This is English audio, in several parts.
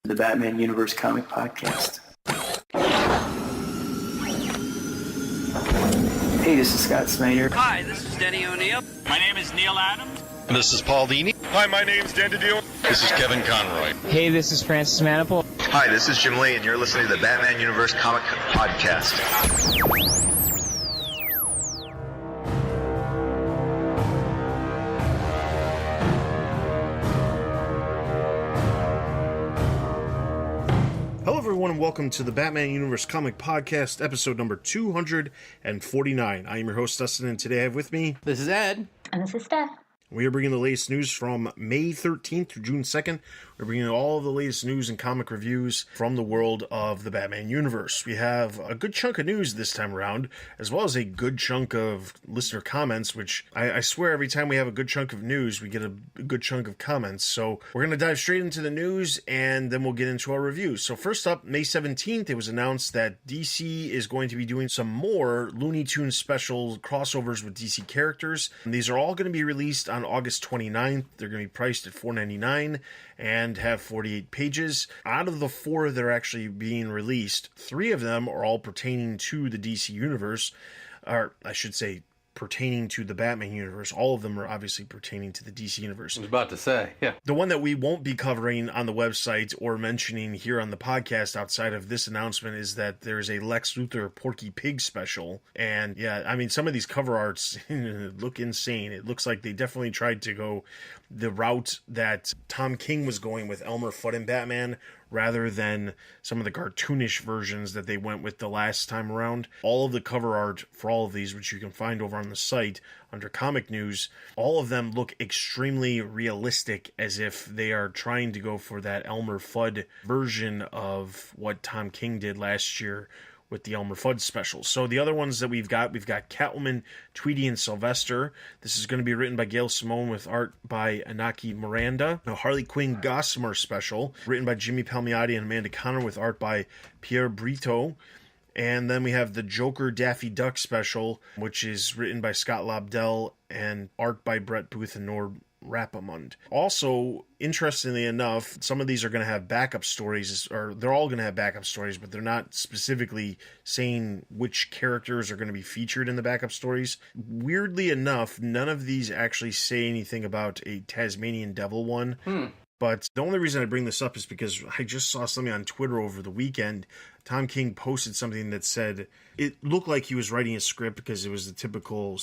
The Batman Universe Comic Podcast. Hey, this is Scott Snyder. Hi, this is Denny O'Neil. My name is Neil Adams. This is Paul Dini. Hi, my name's Dan DiDio. This is Kevin Conroy. Hey, this is Francis Maniple. Hi, this is Jim Lee, and you're listening to the Batman Universe Comic Podcast. Hello, everyone, and welcome to the Batman Universe Comic Podcast, episode number 249. I am your host, Dustin, and today I have with me... This is Ed. And this is Steph. We are bringing the latest news from May 13th through June 2nd. We're bringing all of the latest news and comic reviews from the world of the Batman universe. We have a good chunk of news this time around, as well as a good chunk of listener comments, which I swear every time we have a good chunk of news, we get a good chunk of comments. So we're going to dive straight into the news, and then we'll get into our reviews. So first up, May 17th, it was announced that DC is going to be doing some more Looney Tunes special crossovers with DC characters. And these are all going to be released on August 29th. They're going to be priced at $4.99 and have 48 pages. Out of the 4 that are actually being released, 3 of them are all pertaining to the DC universe, or I should say pertaining to the Batman universe. All of them are obviously pertaining to the DC universe. I was about to say, yeah. The one that we won't be covering on the website or mentioning here on the podcast outside of this announcement is that there's a Lex Luthor Porky Pig special. And yeah, I mean, some of these cover arts look insane. It looks like they definitely tried to go the route that Tom King was going with Elmer Fudd and Batman, rather than some of the cartoonish versions that they went with the last time around. All of the cover art for all of these, which you can find over on the site under comic news, all of them look extremely realistic, as if they are trying to go for that Elmer Fudd version of what Tom King did last year with the Elmer Fudd specials. So the other ones that we've got Catwoman, Tweety, and Sylvester. This is going to be written by Gail Simone with art by Anaki Miranda. A Harley Quinn Gossamer special, written by Jimmy Palmiotti and Amanda Conner with art by Pierre Brito. And then we have the Joker Daffy Duck special, which is written by Scott Lobdell and art by Brett Booth and Nord Rapamund. Also, interestingly enough, some of these are going to have backup stories, or they're all going to have backup stories, but they're not specifically saying which characters are going to be featured in the backup stories. Weirdly enough, none of these actually say anything about a Tasmanian Devil one. But the only reason I bring this up is because I just saw something on Twitter over the weekend. Tom King posted something that said it looked like he was writing a script, because it was the typical,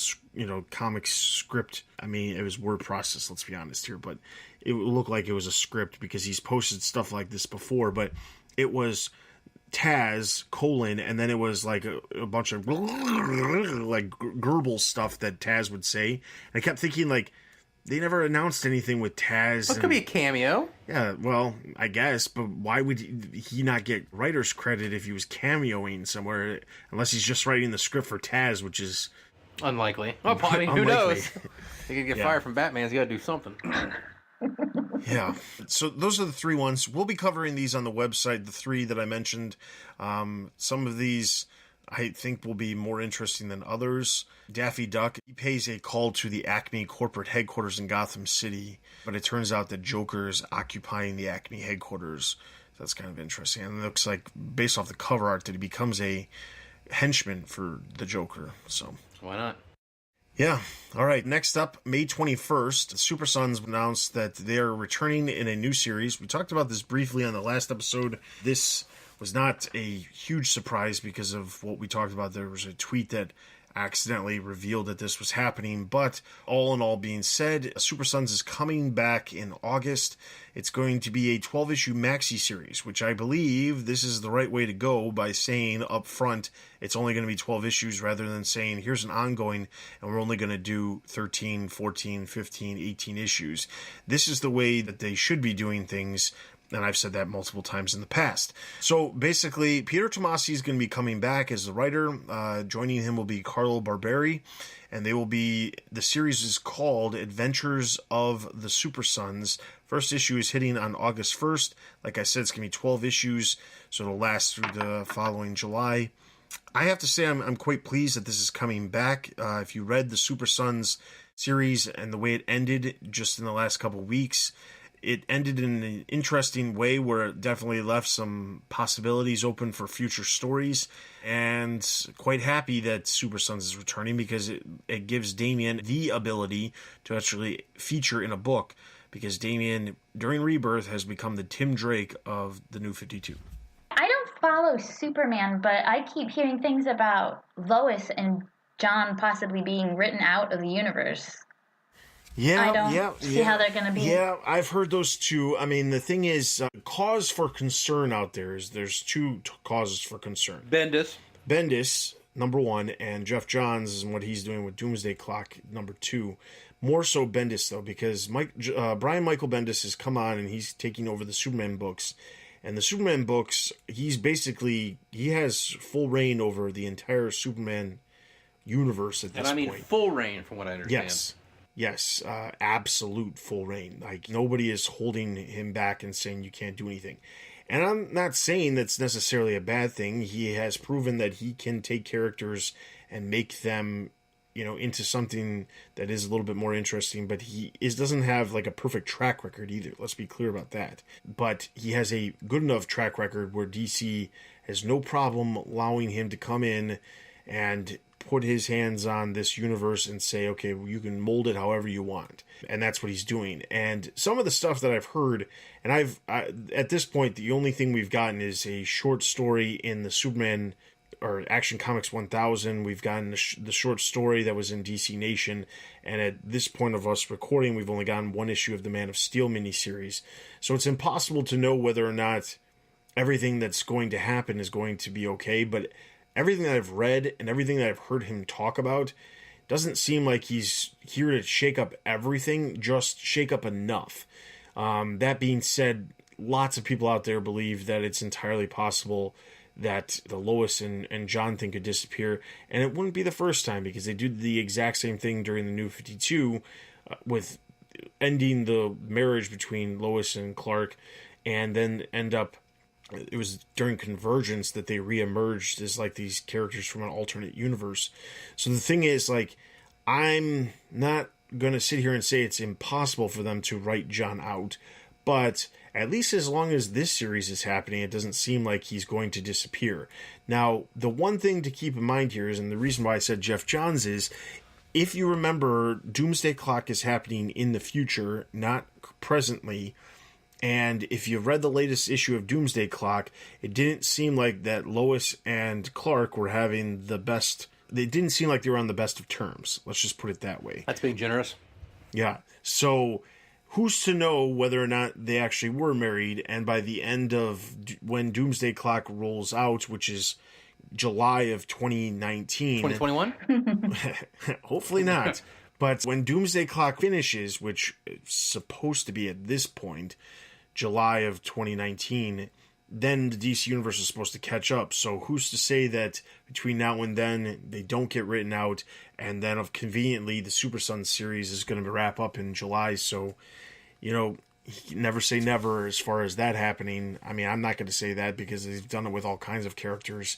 comic script. I mean, it was word process, let's be honest here, but it looked like it was a script because he's posted stuff like this before, but it was Taz, and then it was like a bunch of like gurgle stuff that Taz would say. And I kept thinking, like, they never announced anything with Taz. Well, it could be a cameo. Yeah, well, I guess, but why would he not get writer's credit if he was cameoing somewhere, unless he's just writing the script for Taz, which is... Unlikely. Well, I mean, who knows? He could get fired from Batman. He's got to do something. Yeah. So those are the 3 ones. We'll be covering these on the website, the 3 that I mentioned. Some of these I think will be more interesting than others. Daffy Duck, he pays a call to the Acme corporate headquarters in Gotham City, but it turns out that Joker is occupying the Acme headquarters. That's kind of interesting. And it looks like, based off the cover art, that he becomes a henchman for the Joker. So why not? Yeah. All right. Next up, May 21st, Super Sons announced that they are returning in a new series. We talked about this briefly on the last episode. This was not a huge surprise because of what we talked about. There was a tweet that accidentally revealed that this was happening, but all in all being said, Super Sons is coming back in August. It's going to be a 12-issue maxi series, which I believe this is the right way to go, by saying up front it's only going to be 12 issues rather than saying here's an ongoing and we're only going to do 13, 14, 15, 18 issues. This is the way that they should be doing things, and I've said that multiple times in the past. So basically, Peter Tomasi is going to be coming back as the writer. Joining him will be Carlo Barberi, and the series is called Adventures of the Super Sons. First issue is hitting on August 1st. Like I said, it's going to be 12 issues, so it'll last through the following July. I have to say I'm quite pleased that this is coming back. If you read the Super Sons series and the way it ended just in the last couple weeks, it ended in an interesting way where it definitely left some possibilities open for future stories, and quite happy that Super Sons is returning because it gives Damian the ability to actually feature in a book, because Damian, during Rebirth, has become the Tim Drake of the New 52. I don't follow Superman, but I keep hearing things about Lois and John possibly being written out of the universe. I don't see how they're going to be. Yeah, I've heard those too. I mean, the thing is, cause for concern out there is there's two causes for concern. Bendis, number one, and Jeff Johns and what he's doing with Doomsday Clock, number two. More so Bendis, though, because Brian Michael Bendis has come on and he's taking over the Superman books. And the Superman books, he has full reign over the entire Superman universe at this point. And I mean full reign, from what I understand. Yes, absolute full reign. Like, nobody is holding him back and saying you can't do anything. And I'm not saying that's necessarily a bad thing. He has proven that he can take characters and make them, into something that is a little bit more interesting, but he doesn't have like a perfect track record either. Let's be clear about that. But he has a good enough track record where DC has no problem allowing him to come in and put his hands on this universe and say, okay, well, you can mold it however you want. And that's what he's doing. And some of the stuff that I've heard, and at this point, the only thing we've gotten is a short story in the Superman or Action Comics 1000. We've gotten the short story that was in DC Nation. And at this point of us recording, we've only gotten one issue of the Man of Steel miniseries. So it's impossible to know whether or not everything that's going to happen is going to be okay. But everything that I've read and everything that I've heard him talk about doesn't seem like he's here to shake up everything, just shake up enough. That being said, lots of people out there believe that it's entirely possible that the Lois and John thing could disappear, and it wouldn't be the first time, because they did the exact same thing during the New 52 with ending the marriage between Lois and Clark, and then it was during Convergence that they reemerged as like these characters from an alternate universe. So the thing is, like, I'm not going to sit here and say it's impossible for them to write John out, but at least as long as this series is happening, it doesn't seem like he's going to disappear. Now, the one thing to keep in mind here is, and the reason why I said Jeff Johns is, if you remember, Doomsday Clock is happening in the future, not presently. And if you've read the latest issue of Doomsday Clock, it didn't seem like that Lois and Clark were having the best. They didn't seem like they were on the best of terms. Let's just put it that way. That's being generous. Yeah. So who's to know whether or not they actually were married? And by the end of when Doomsday Clock rolls out, which is July of 2019. 2021? Hopefully not. But when Doomsday Clock finishes, which is supposed to be at this point, July of 2019, then the DC Universe is supposed to catch up. So who's to say that between now and then they don't get written out, and then conveniently the Super Sons series is going to wrap up in July. So, never say never as far as that happening. I mean, I'm not going to say that because they've done it with all kinds of characters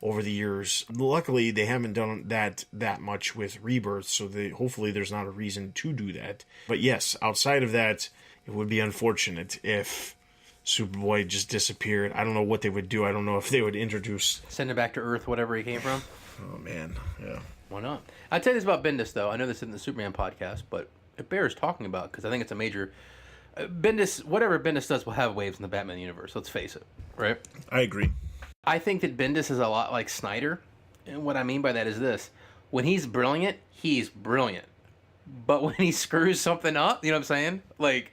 over the years. Luckily, they haven't done that much with Rebirth, so hopefully there's not a reason to do that. But yes, outside of that, it would be unfortunate if Superboy just disappeared. I don't know what they would do. I don't know if they would introduce... Send him back to Earth, whatever he came from? Oh, man. Yeah. Why not? I'll tell you this about Bendis, though. I know this isn't the Superman podcast, but it bears talking about, because I think it's a major... Bendis, whatever Bendis does will have waves in the Batman universe, let's face it, right? I agree. I think that Bendis is a lot like Snyder, and what I mean by that is this. When he's brilliant, he's brilliant. But when he screws something up, you know what I'm saying? Like,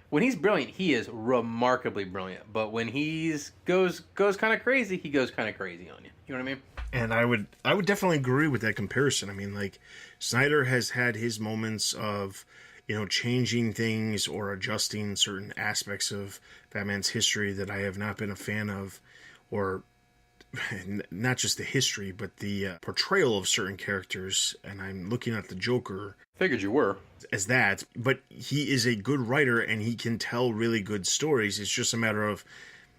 when he's brilliant, he is remarkably brilliant. But when he's goes kind of crazy, he goes kind of crazy on you. You know what I mean? And I would definitely agree with that comparison. I mean, like, Snyder has had his moments of, changing things or adjusting certain aspects of Batman's history that I have not been a fan of, or not just the history, but the portrayal of certain characters. And I'm looking at the Joker. Figured you were. As that. But he is a good writer and he can tell really good stories. It's just a matter of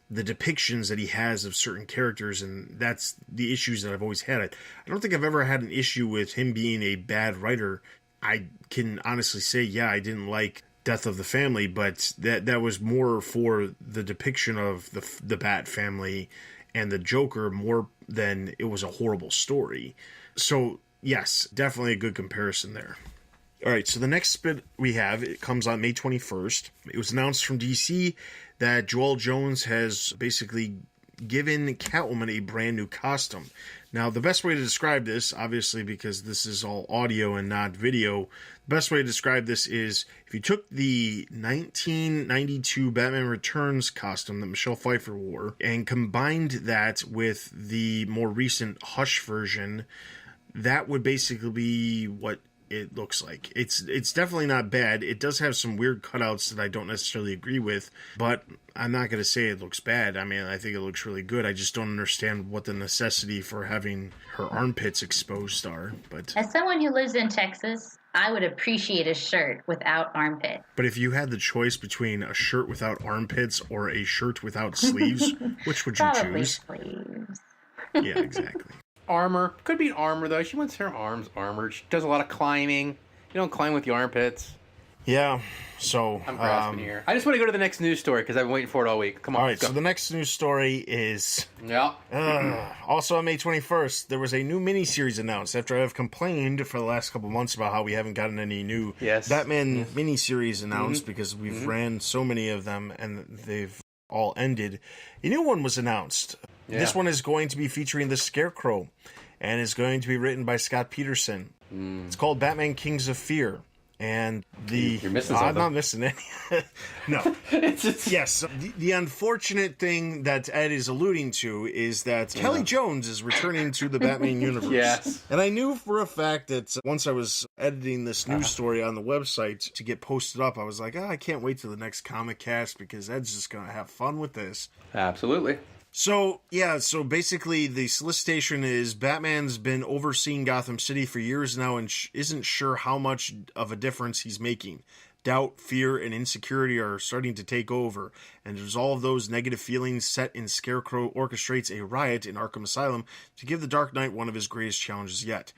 the depictions that he has of certain characters, and that's the issues that I've always had. I don't think I've ever had an issue with him being a bad writer. I can honestly say, yeah, I didn't like death of the family, but that was more for the depiction of the Bat family and the Joker more than it was a horrible story. So, yes, definitely a good comparison there. All right, so the next bit we have, it comes on May 21st. It was announced from DC that Joel Jones has basically given Catwoman a brand new costume. Now, the best way to describe this, obviously because this is all audio and not video, the best way to describe this is if you took the 1992 Batman Returns costume that Michelle Pfeiffer wore and combined that with the more recent Hush version, that would basically be what it looks like. It's definitely not bad. It does have some weird cutouts that I don't necessarily agree with, but I'm not going to say it looks bad. I mean, I think it looks really good. I just don't understand what the necessity for having her armpits exposed are. But as someone who lives in Texas, I would appreciate a shirt without armpit. But if you had the choice between a shirt without armpits or a shirt without sleeves, which would you Probably choose? sleeves. Yeah, exactly. Armor. Could be armor, though. She wants her arms armored. She does a lot of climbing. You don't climb with your armpits. Yeah, so... I'm grasping here. I just want to go to the next news story because I've been waiting for it all week. Come on, all right, go. so the next news story is... Yeah. Also on May 21st, there was a new miniseries announced after I've complained for the last couple months about how we haven't gotten any new Batman miniseries announced because we've ran so many of them and they've all ended. A new one was announced. Yeah. This one is going to be featuring the Scarecrow and is going to be written by Scott Peterson. It's called Batman Kings of Fear. And You're missing something. I'm not missing any. No. Yes. The unfortunate thing that Ed is alluding to is that Kelly Jones is returning to the Batman universe. Yes. And I knew for a fact that once I was editing this news story on the website to get posted up, I was like, I can't wait till the next comic cast because Ed's just going to have fun with this. Absolutely. So basically the solicitation is Batman's been overseeing Gotham City for years now and isn't sure how much of a difference he's making. Doubt, fear, and insecurity are starting to take over, and to resolve those negative feelings, Set in Scarecrow orchestrates a riot in Arkham Asylum to give the Dark Knight one of his greatest challenges yet.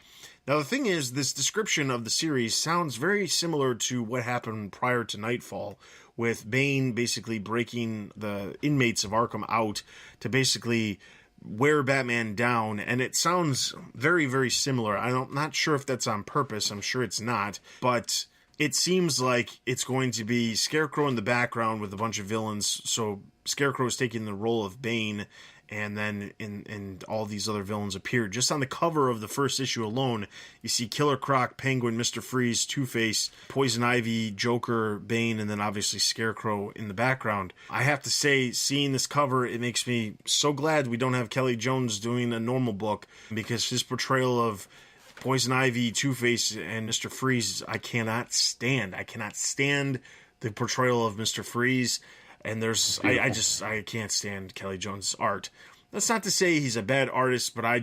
Now, the thing is, this description of the series sounds very similar to what happened prior to Nightfall, with Bane basically breaking the inmates of Arkham out to basically wear Batman down, and it sounds very, very similar. I'm not sure if that's on purpose. I'm sure it's not, but it seems like it's going to be Scarecrow in the background with a bunch of villains, so Scarecrow is taking the role of Bane, and then in all these other villains appear. Just on the cover of the first issue alone, you see Killer Croc, Penguin, Mr. Freeze, Two-Face, Poison Ivy, Joker, Bane, and then obviously Scarecrow in the background. I have to say, seeing this cover, it makes me so glad we don't have Kelly Jones doing a normal book, because his portrayal of Poison Ivy, Two-Face, and Mr. Freeze, I cannot stand. I cannot stand the portrayal of Mr. Freeze. And I can't stand Kelly Jones' art. That's not to say he's a bad artist, but I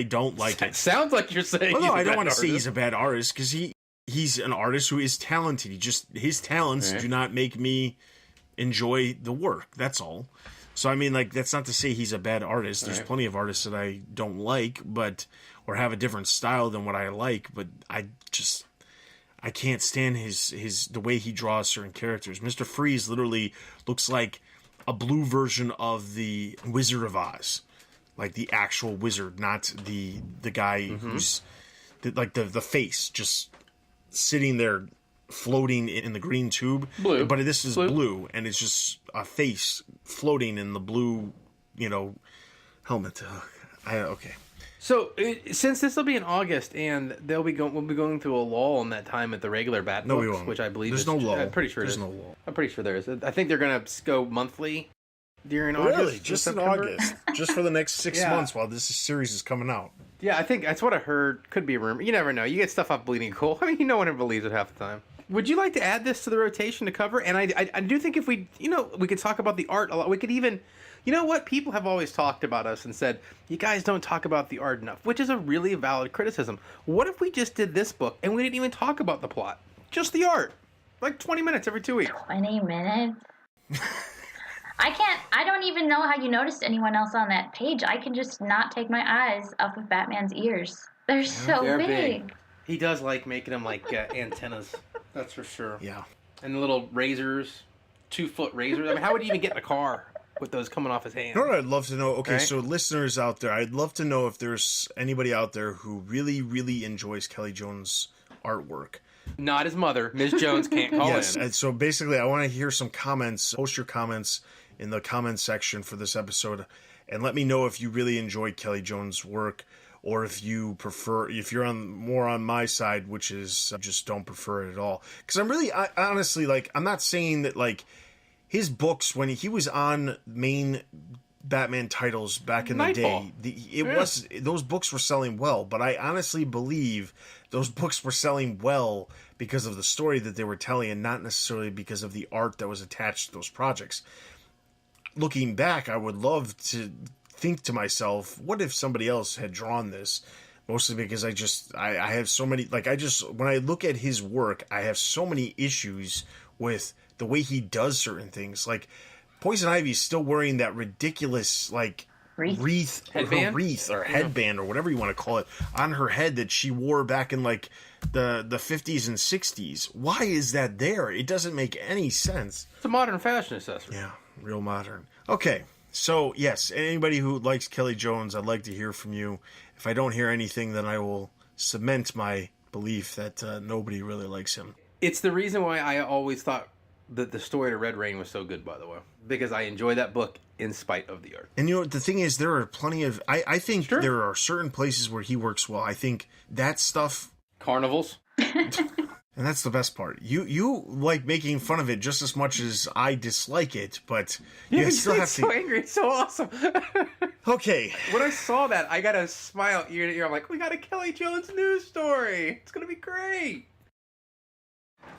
don't like it. Sounds like you're saying. Well, no, I don't want to say he's a bad artist because he's an artist who is talented. His talents do not make me enjoy the work. That's all. So I mean, like, that's not to say he's a bad artist. There's plenty of artists that I don't like, or have a different style than what I like. But I can't stand the way he draws certain characters. Mr. Freeze literally looks like a blue version of the Wizard of Oz, like the actual wizard, not the guy who's like the face just sitting there floating in the green tube. Blue, but this is blue, and it's just a face floating in the blue, helmet. Okay. So, since this will be in August, and we'll be going through a lull in that time at the regular Bat books, we won't. which I believe there's no lull. I'm pretty sure there's no lull. I'm pretty sure there is. I think they're going to go monthly during August. Really? Just in August? Just for the next 6 months while this series is coming out? Yeah, I think that's what I heard. Could be a rumor. You never know. You get stuff off Bleeding Cool. I mean, no one believes it half the time. Would you like to add this to the rotation to cover? And I do think if we could talk about the art a lot. We could even... You know what? People have always talked about us and said, you guys don't talk about the art enough, which is a really valid criticism. What if we just did this book and we didn't even talk about the plot? Just the art. Like 20 minutes every 2 weeks. 20 minutes? I don't even know how you noticed anyone else on that page. I can just not take my eyes off of Batman's ears. They're so They're big. He does like making them like antennas. That's for sure. Yeah. And the little razors, 2-foot razors. I mean, how would he even get in a car with those coming off his hand? You know what I'd love to know? Okay, Right? so listeners out there, I'd love to know if there's anybody out there who really, really enjoys Kelly Jones' artwork. Not his mother. Ms. Jones can't call Yes, in. and so basically I want to hear some comments. Post your comments in the comments section for this episode, and let me know if you really enjoyed Kelly Jones' work, or if you prefer, if you're on more on my side, which is just don't prefer it at all. Because I honestly, like, I'm not saying that, like, his books, when he was on main Batman titles back in Nightfall. the day, those books were selling well, but I honestly believe those books were selling well because of the story that they were telling, and not necessarily because of the art that was attached to those projects. Looking back, I would love to think to myself, what if somebody else had drawn this? Mostly because I have so many, like, when I look at his work, I have so many issues with the way he does certain things. Like, Poison Ivy's still wearing that ridiculous, like, wreath or headband or whatever you want to call it on her head that she wore back in, like, the 50s and 60s. Why is that there? It doesn't make any sense. It's a modern fashion accessory. Yeah, real modern. Okay, so yes, anybody who likes Kelly Jones, I'd like to hear from you. If I don't hear anything, then I will cement my belief that nobody really likes him. It's the reason why I always thought that the story to Red Rain was so good, by the way. Because I enjoy that book in spite of the art. And you know, the thing is, there are plenty of... I think Sure. there are certain places where he works well. I think that stuff... Carnivals. And that's the best part. You like making fun of it just as much as I dislike it, but you still have It's so angry. It's so awesome. Okay. When I saw that, I got a smile ear to ear. I'm like, we got a Kelly Jones news story. It's going to be great.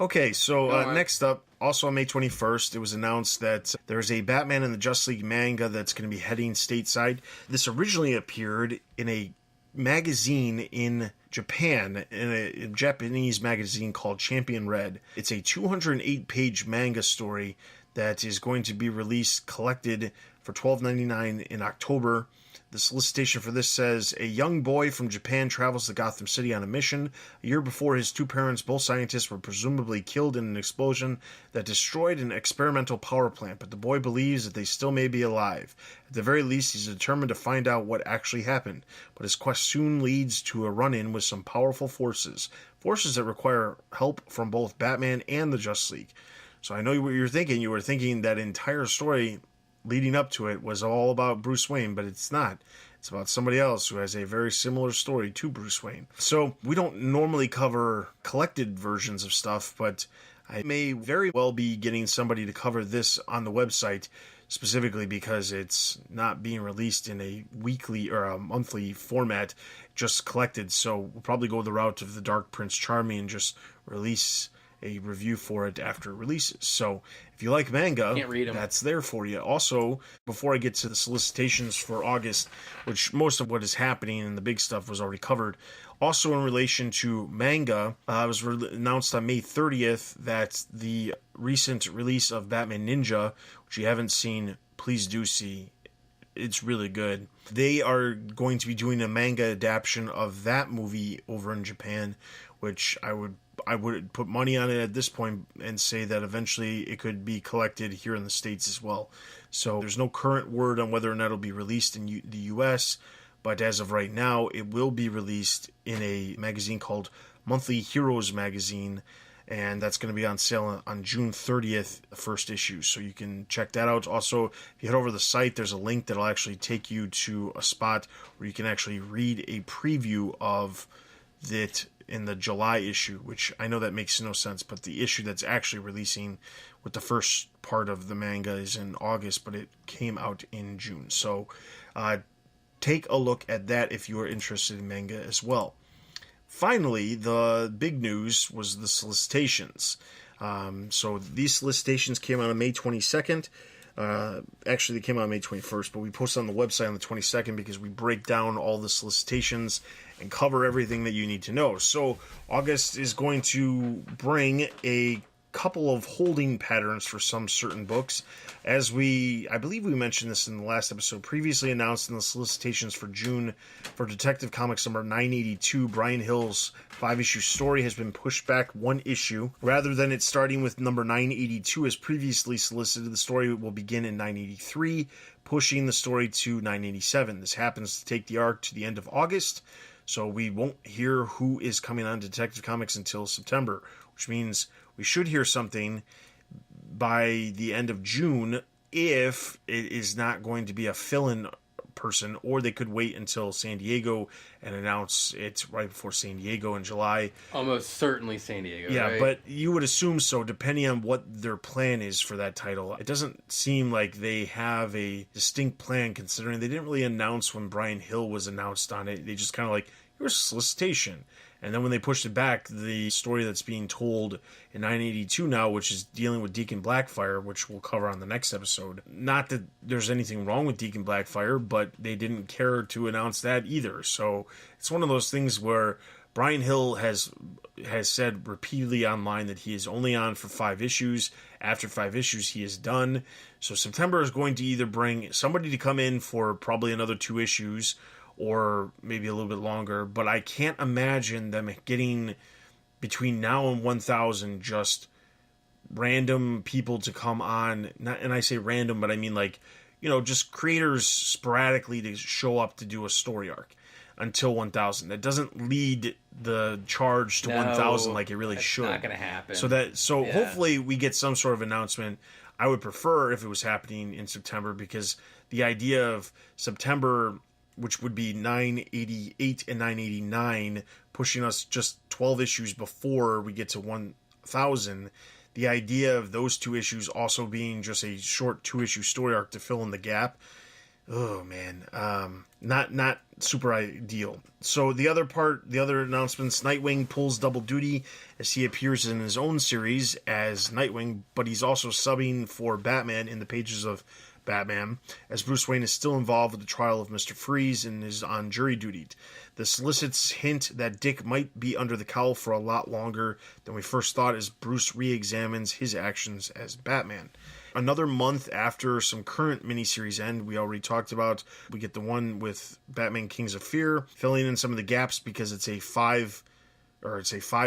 Okay, so Go on. next up, also on May 21st, it was announced that there's a Batman and the Justice League manga that's going to be heading stateside. This originally appeared in a magazine in Japan, in a Japanese magazine called Champion Red. It's a 208-page manga story that is going to be released, collected for $12.99 in October. The solicitation for this says, a young boy from Japan travels to Gotham City on a mission. A year before, his two parents, both scientists, were presumably killed in an explosion that destroyed an experimental power plant, but the boy believes that they still may be alive. At the very least, he's determined to find out what actually happened, but his quest soon leads to a run-in with some powerful forces that require help from both Batman and the Justice League. So I know what you're thinking. You were thinking that entire story leading up to it was all about Bruce Wayne, but it's not. It's about somebody else who has a very similar story to Bruce Wayne. So we don't normally cover collected versions of stuff, but I may very well be getting somebody to cover this on the website, specifically because it's not being released in a weekly or a monthly format, just collected. So we'll probably go the route of the Dark Prince Charming and just release a review for it after it releases. So if you like manga, Can't read 'em. that's there for you. Also, before I get to the solicitations for August, which most of what is happening and the big stuff was already covered, also in relation to manga, it was announced on May 30th that the recent release of Batman Ninja, which you haven't seen, please do see. It's really good. They are going to be doing a manga adaptation of that movie over in Japan, which I would put money on it at this point and say that eventually it could be collected here in the States as well. So there's no current word on whether or not it'll be released in the US, but as of right now, it will be released in a magazine called Monthly Heroes Magazine, and that's going to be on sale on June 30th, the first issue. So you can check that out. Also, if you head over to the site, there's a link that'll actually take you to a spot where you can actually read a preview of it in the July issue, which I know that makes no sense, but the issue that's actually releasing with the first part of the manga is in August, but it came out in June. So take a look at that if you are interested in manga as well. Finally, the big news was the solicitations. So these solicitations came out on May 22nd. Actually, they came out on May 21st, but we posted on the website on the 22nd because we break down all the solicitations and cover everything that you need to know. So August is going to bring a couple of holding patterns for some certain books. As I believe we mentioned this in the last episode, previously announced in the solicitations for June for Detective Comics number 982, Brian Hill's 5-issue story has been pushed back one issue. Rather than it starting with number 982 as previously solicited, the story will begin in 983, pushing the story to 987. This happens to take the arc to the end of August, so we won't hear who is coming on Detective Comics until September, which means we should hear something by the end of June if it is not going to be a fill-in person, or they could wait until San Diego and announce it right before San Diego in July. Almost certainly San Diego. Yeah, right? But you would assume so, depending on what their plan is for that title. It doesn't seem like they have a distinct plan, considering they didn't really announce when Brian Hill was announced on it. They just kind of like, here's a solicitation. And then when they pushed it back, the story that's being told in 982 now, which is dealing with Deacon Blackfire, which we'll cover on the next episode. Not that there's anything wrong with Deacon Blackfire, but they didn't care to announce that either. So it's one of those things where Brian Hill has said repeatedly online that he is only on for 5 issues. After 5 issues, he is done. So September is going to either bring somebody to come in for probably another 2 issues, or maybe a little bit longer, but I can't imagine them getting between now and 1,000 just random people to come on. And I say random, but I mean like, just creators sporadically to show up to do a story arc until 1,000. That doesn't lead the charge to 1,000 like it really should. It's not going to happen. So hopefully we get some sort of announcement. I would prefer if it was happening in September, because the idea of September, which would be 988 and 989, pushing us just 12 issues before we get to 1,000. The idea of those 2 issues also being just a short 2-issue story arc to fill in the gap. Oh man, not super ideal. So the other announcements: Nightwing pulls double duty as he appears in his own series as Nightwing, but he's also subbing for Batman in the pages of Batman, as Bruce Wayne is still involved with the trial of Mr. Freeze and is on jury duty. The solicits hint that Dick might be under the cowl for a lot longer than we first thought as Bruce re-examines his actions as Batman. Another month after some current miniseries end, we already talked about, we get the one with Batman Kings of Fear, filling in some of the gaps because it's a 5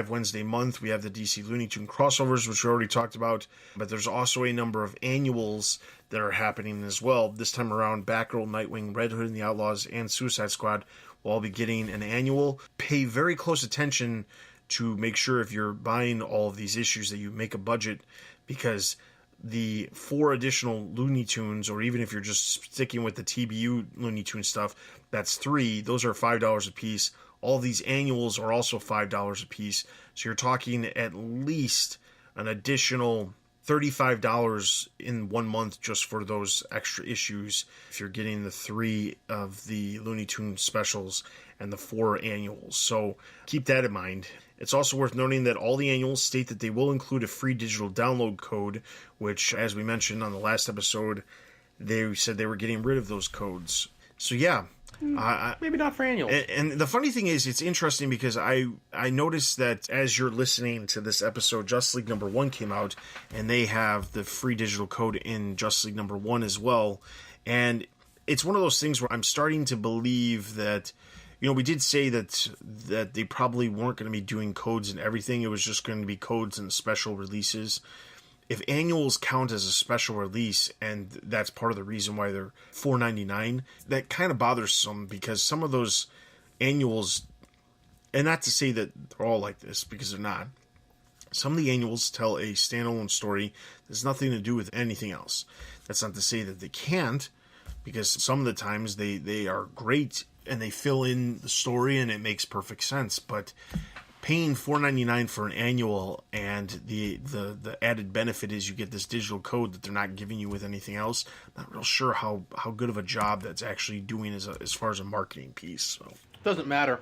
Wednesday month. We have the DC Looney Tunes crossovers, which we already talked about, but there's also a number of annuals that are happening as well. This time around, Batgirl, Nightwing, Red Hood and the Outlaws, and Suicide Squad will all be getting an annual. Pay very close attention to make sure if you're buying all of these issues that you make a budget, because the 4 additional Looney Tunes, or even if you're just sticking with the TBU Looney Tunes stuff, that's 3. Those are $5 a piece. All of these annuals are also $5 a piece. So you're talking at least an additional $35 in 1 month just for those extra issues if you're getting the 3 of the Looney Tunes specials and the 4 annuals. So keep that in mind. It's also worth noting that all the annuals state that they will include a free digital download code, which, as we mentioned on the last episode, they said they were getting rid of those codes. So yeah. Maybe not for annuals. And the funny thing is, it's interesting because I noticed that as you're listening to this episode, Justice League number 1 came out, and they have the free digital code in Justice League number 1 as well. And it's one of those things where I'm starting to believe that, we did say that they probably weren't going to be doing codes and everything. It was just going to be codes and special releases. If annuals count as a special release, and that's part of the reason why they're $4.99, that kind of bothers some, because some of those annuals, and not to say that they're all like this, because they're not, some of the annuals tell a standalone story that's nothing to do with anything else. That's not to say that they can't, because some of the times they are great and they fill in the story and it makes perfect sense, but paying $4.99 for an annual, and the added benefit is you get this digital code that they're not giving you with anything else. Not real sure how good of a job that's actually doing as far as a marketing piece. So doesn't matter.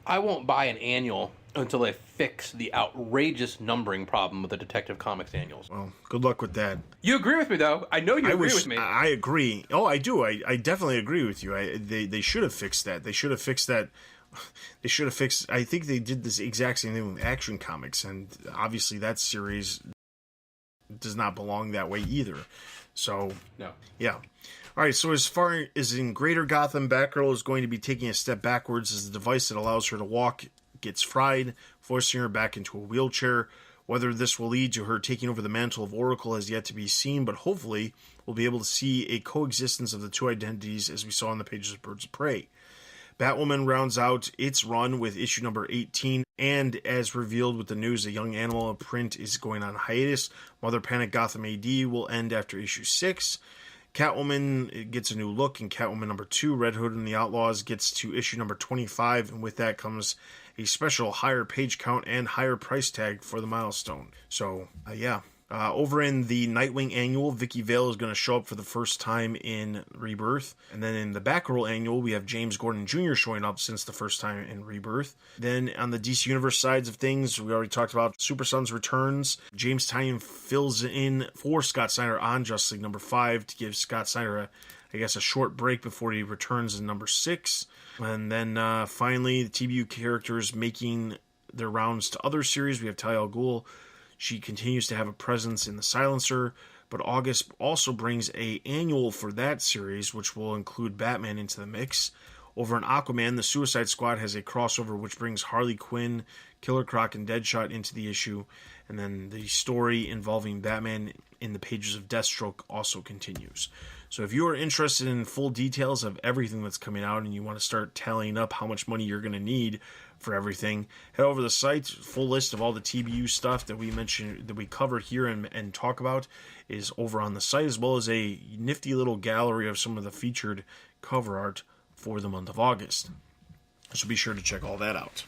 I won't buy an annual until they fix the outrageous numbering problem with the Detective Comics annuals. Well, good luck with that. You agree with me, though. I know you agree with me. I agree. Oh, I do. I definitely agree with you. They should have fixed that. They should have fixed that. They should have fixed. I think they did this exact same thing with Action Comics, and obviously that series does not belong that way either. So, No. yeah. All right, so as far as in Greater Gotham, Batgirl is going to be taking a step backwards as the device that allows her to walk gets fried, forcing her back into a wheelchair. Whether this will lead to her taking over the mantle of Oracle has yet to be seen, but hopefully we'll be able to see a coexistence of the two identities as we saw on the pages of Birds of Prey. Batwoman rounds out its run with issue number 18, and as revealed with the news, a Young Animal print is going on hiatus. Mother Panic Gotham AD will end after issue 6. Catwoman gets a new look in Catwoman number 2. Red Hood and the Outlaws gets to issue number 25, and with that comes a special higher page count and higher price tag for the milestone. So, over in the Nightwing annual, Vicky Vale is going to show up for the first time in Rebirth. And then in the Batgirl annual, we have James Gordon Jr. showing up since the first time in Rebirth. Then on the DC Universe sides of things, we already talked about Super Sons returns. James Tynion fills in for Scott Snyder on Justice League number 5 to give Scott Snyder a short break before he returns in number 6. And then finally, the TBU characters making their rounds to other series. We have Talia al Ghul. She continues to have a presence in the Silencer, but August also brings a annual for that series, which will include Batman into the mix. Over in Aquaman, the Suicide Squad has a crossover which brings Harley Quinn, Killer Croc, and Deadshot into the issue, and then the story involving Batman in the pages of Deathstroke also continues. So if you are interested in full details of everything that's coming out and you want to start tallying up how much money you're going to need for everything, head over to the site. Full list of all the TBU stuff that we mentioned, that we covered here and talk about, is over on the site, as well as a nifty little gallery of some of the featured cover art for the month of August. So be sure to check all that out.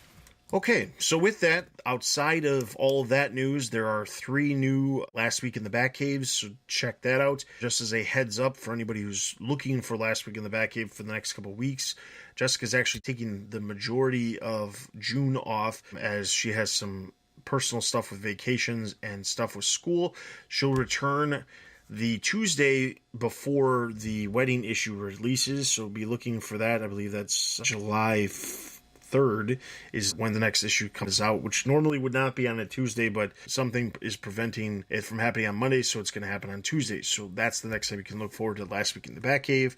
Okay, so with that, outside of all of that news, there are 3 new Last Week in the Batcaves, so check that out. Just as a heads up for anybody who's looking for Last Week in the Batcave for the next couple of weeks, Jessica's actually taking the majority of June off as she has some personal stuff with vacations and stuff with school. She'll return the Tuesday before the wedding issue releases, so be looking for that. I believe that's July 3rd is when the next issue comes out, which normally would not be on a Tuesday, but something is preventing it from happening on Monday, so it's going to happen on Tuesday. So that's the next time you can look forward to Last Week in the Batcave.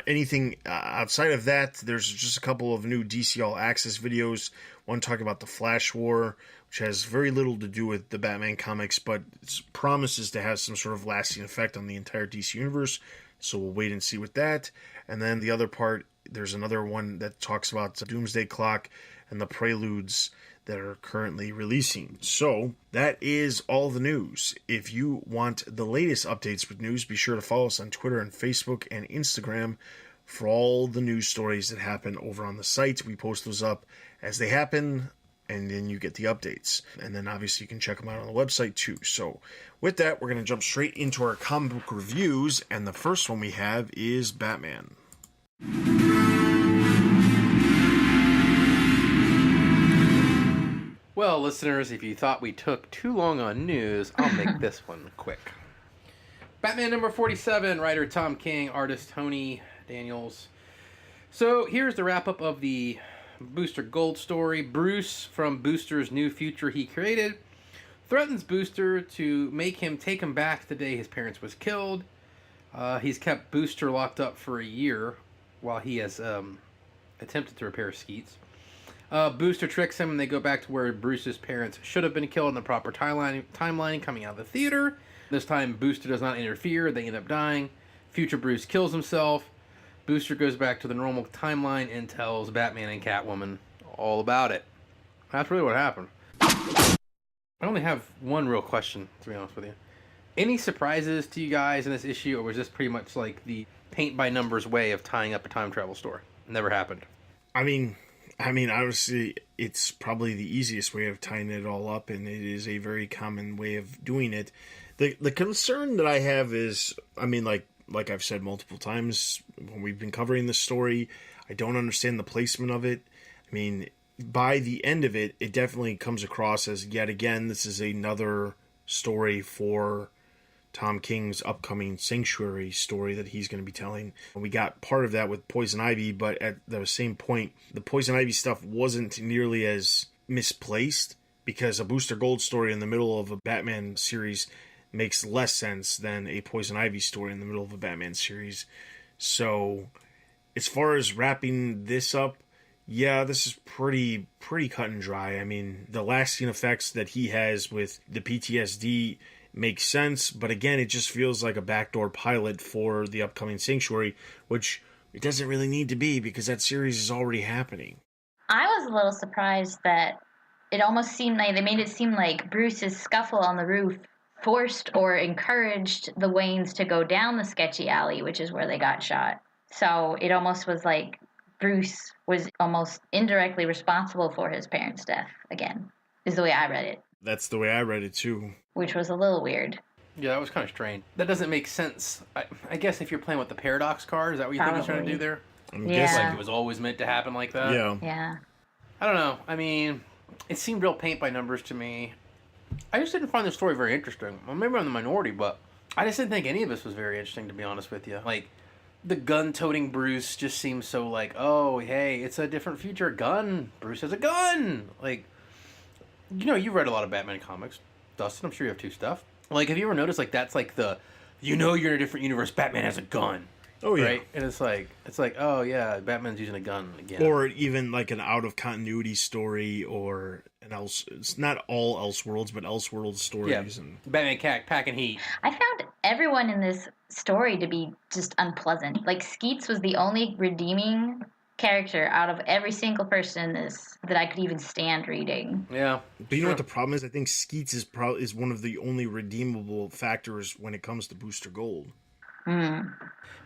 Anything outside of that, there's just a couple of new DC All Access videos. One talking about the Flash War, which has very little to do with the Batman comics, but it promises to have some sort of lasting effect on the entire DC universe. So we'll wait and see with that. And then the other part, there's another one that talks about the Doomsday Clock and the preludes that are currently releasing. So that is all the news. If you want the latest updates with news, be sure to follow us on Twitter and Facebook and Instagram for all the news stories that happen over on the site. We post those up as they happen, and then you get the updates. And then obviously you can check them out on the website too. So with that, we're going to jump straight into our comic book reviews, and the first one we have is Batman. Well, listeners, if you thought we took too long on news, I'll make this one quick. Batman number 47, writer Tom King, artist Tony Daniels. So here's the wrap-up of the Booster Gold story. Bruce, from Booster's new future he created, threatens Booster to make him take him back the day his parents was killed. He's kept Booster locked up for a year while he has attempted to repair Skeets. Booster tricks him and they go back to where Bruce's parents should have been killed in the proper timeline coming out of the theater. This time Booster does not interfere, they end up dying. Future Bruce kills himself. Booster goes back to the normal timeline and tells Batman and Catwoman all about it. That's really what happened. I only have one real question, to be honest with you. Any surprises to you guys in this issue, or was this pretty much like the paint-by-numbers way of tying up a time travel story? Never happened. I mean, obviously, it's probably the easiest way of tying it all up, and it is a very common way of doing it. The concern that I have is, I mean, like I've said multiple times when we've been covering this story, I don't understand the placement of it. I mean, by the end of it, it definitely comes across as, yet again, this is another story for Tom King's upcoming Sanctuary story that he's going to be telling. We got part of that with Poison Ivy, but at the same point, the Poison Ivy stuff wasn't nearly as misplaced because a Booster Gold story in the middle of a Batman series makes less sense than a Poison Ivy story in the middle of a Batman series. So, as far as wrapping this up, yeah, this is pretty cut and dry. I mean, the lasting effects that he has with the PTSD makes sense, but again, it just feels like a backdoor pilot for the upcoming Sanctuary, which it doesn't really need to be because that series is already happening. I was a little surprised that it almost seemed like they made it seem like Bruce's scuffle on the roof forced or encouraged the Waynes to go down the sketchy alley, which is where they got shot. So it almost was like Bruce was almost indirectly responsible for his parents' death, again, is the way I read it. That's the way I read it, too. Which was a little weird. Yeah, that was kind of strange. That doesn't make sense. I guess if you're playing with the Paradox card, is that what you think he's trying to do there? I'm Yeah. guessing. Like it was always meant to happen like that? Yeah. I don't know. I mean, it seemed real paint by numbers to me. I just didn't find the story very interesting. Well, maybe I'm the minority, but I just didn't think any of this was very interesting, to be honest with you. Like, the gun-toting Bruce just seems so like, oh, hey, it's a different future. Gun. Bruce has a gun. Like, you know, you read a lot of Batman comics. Dustin, I'm sure you have too, Steph. Like, have you ever noticed, like, that's like the, you know you're in a different universe, Batman has a gun. Oh, yeah. Right? And it's like, oh, yeah, Batman's using a gun again. Or even like an out-of-continuity story or an else. It's not all Elseworlds, but Elseworlds stories. Yeah, And Batman packing heat. I found everyone in this story to be just unpleasant. Like, Skeets was the only redeeming character out of every single person in this that I could even stand reading. Yeah. But you know what the problem is? I think Skeets is one of the only redeemable factors when it comes to Booster Gold.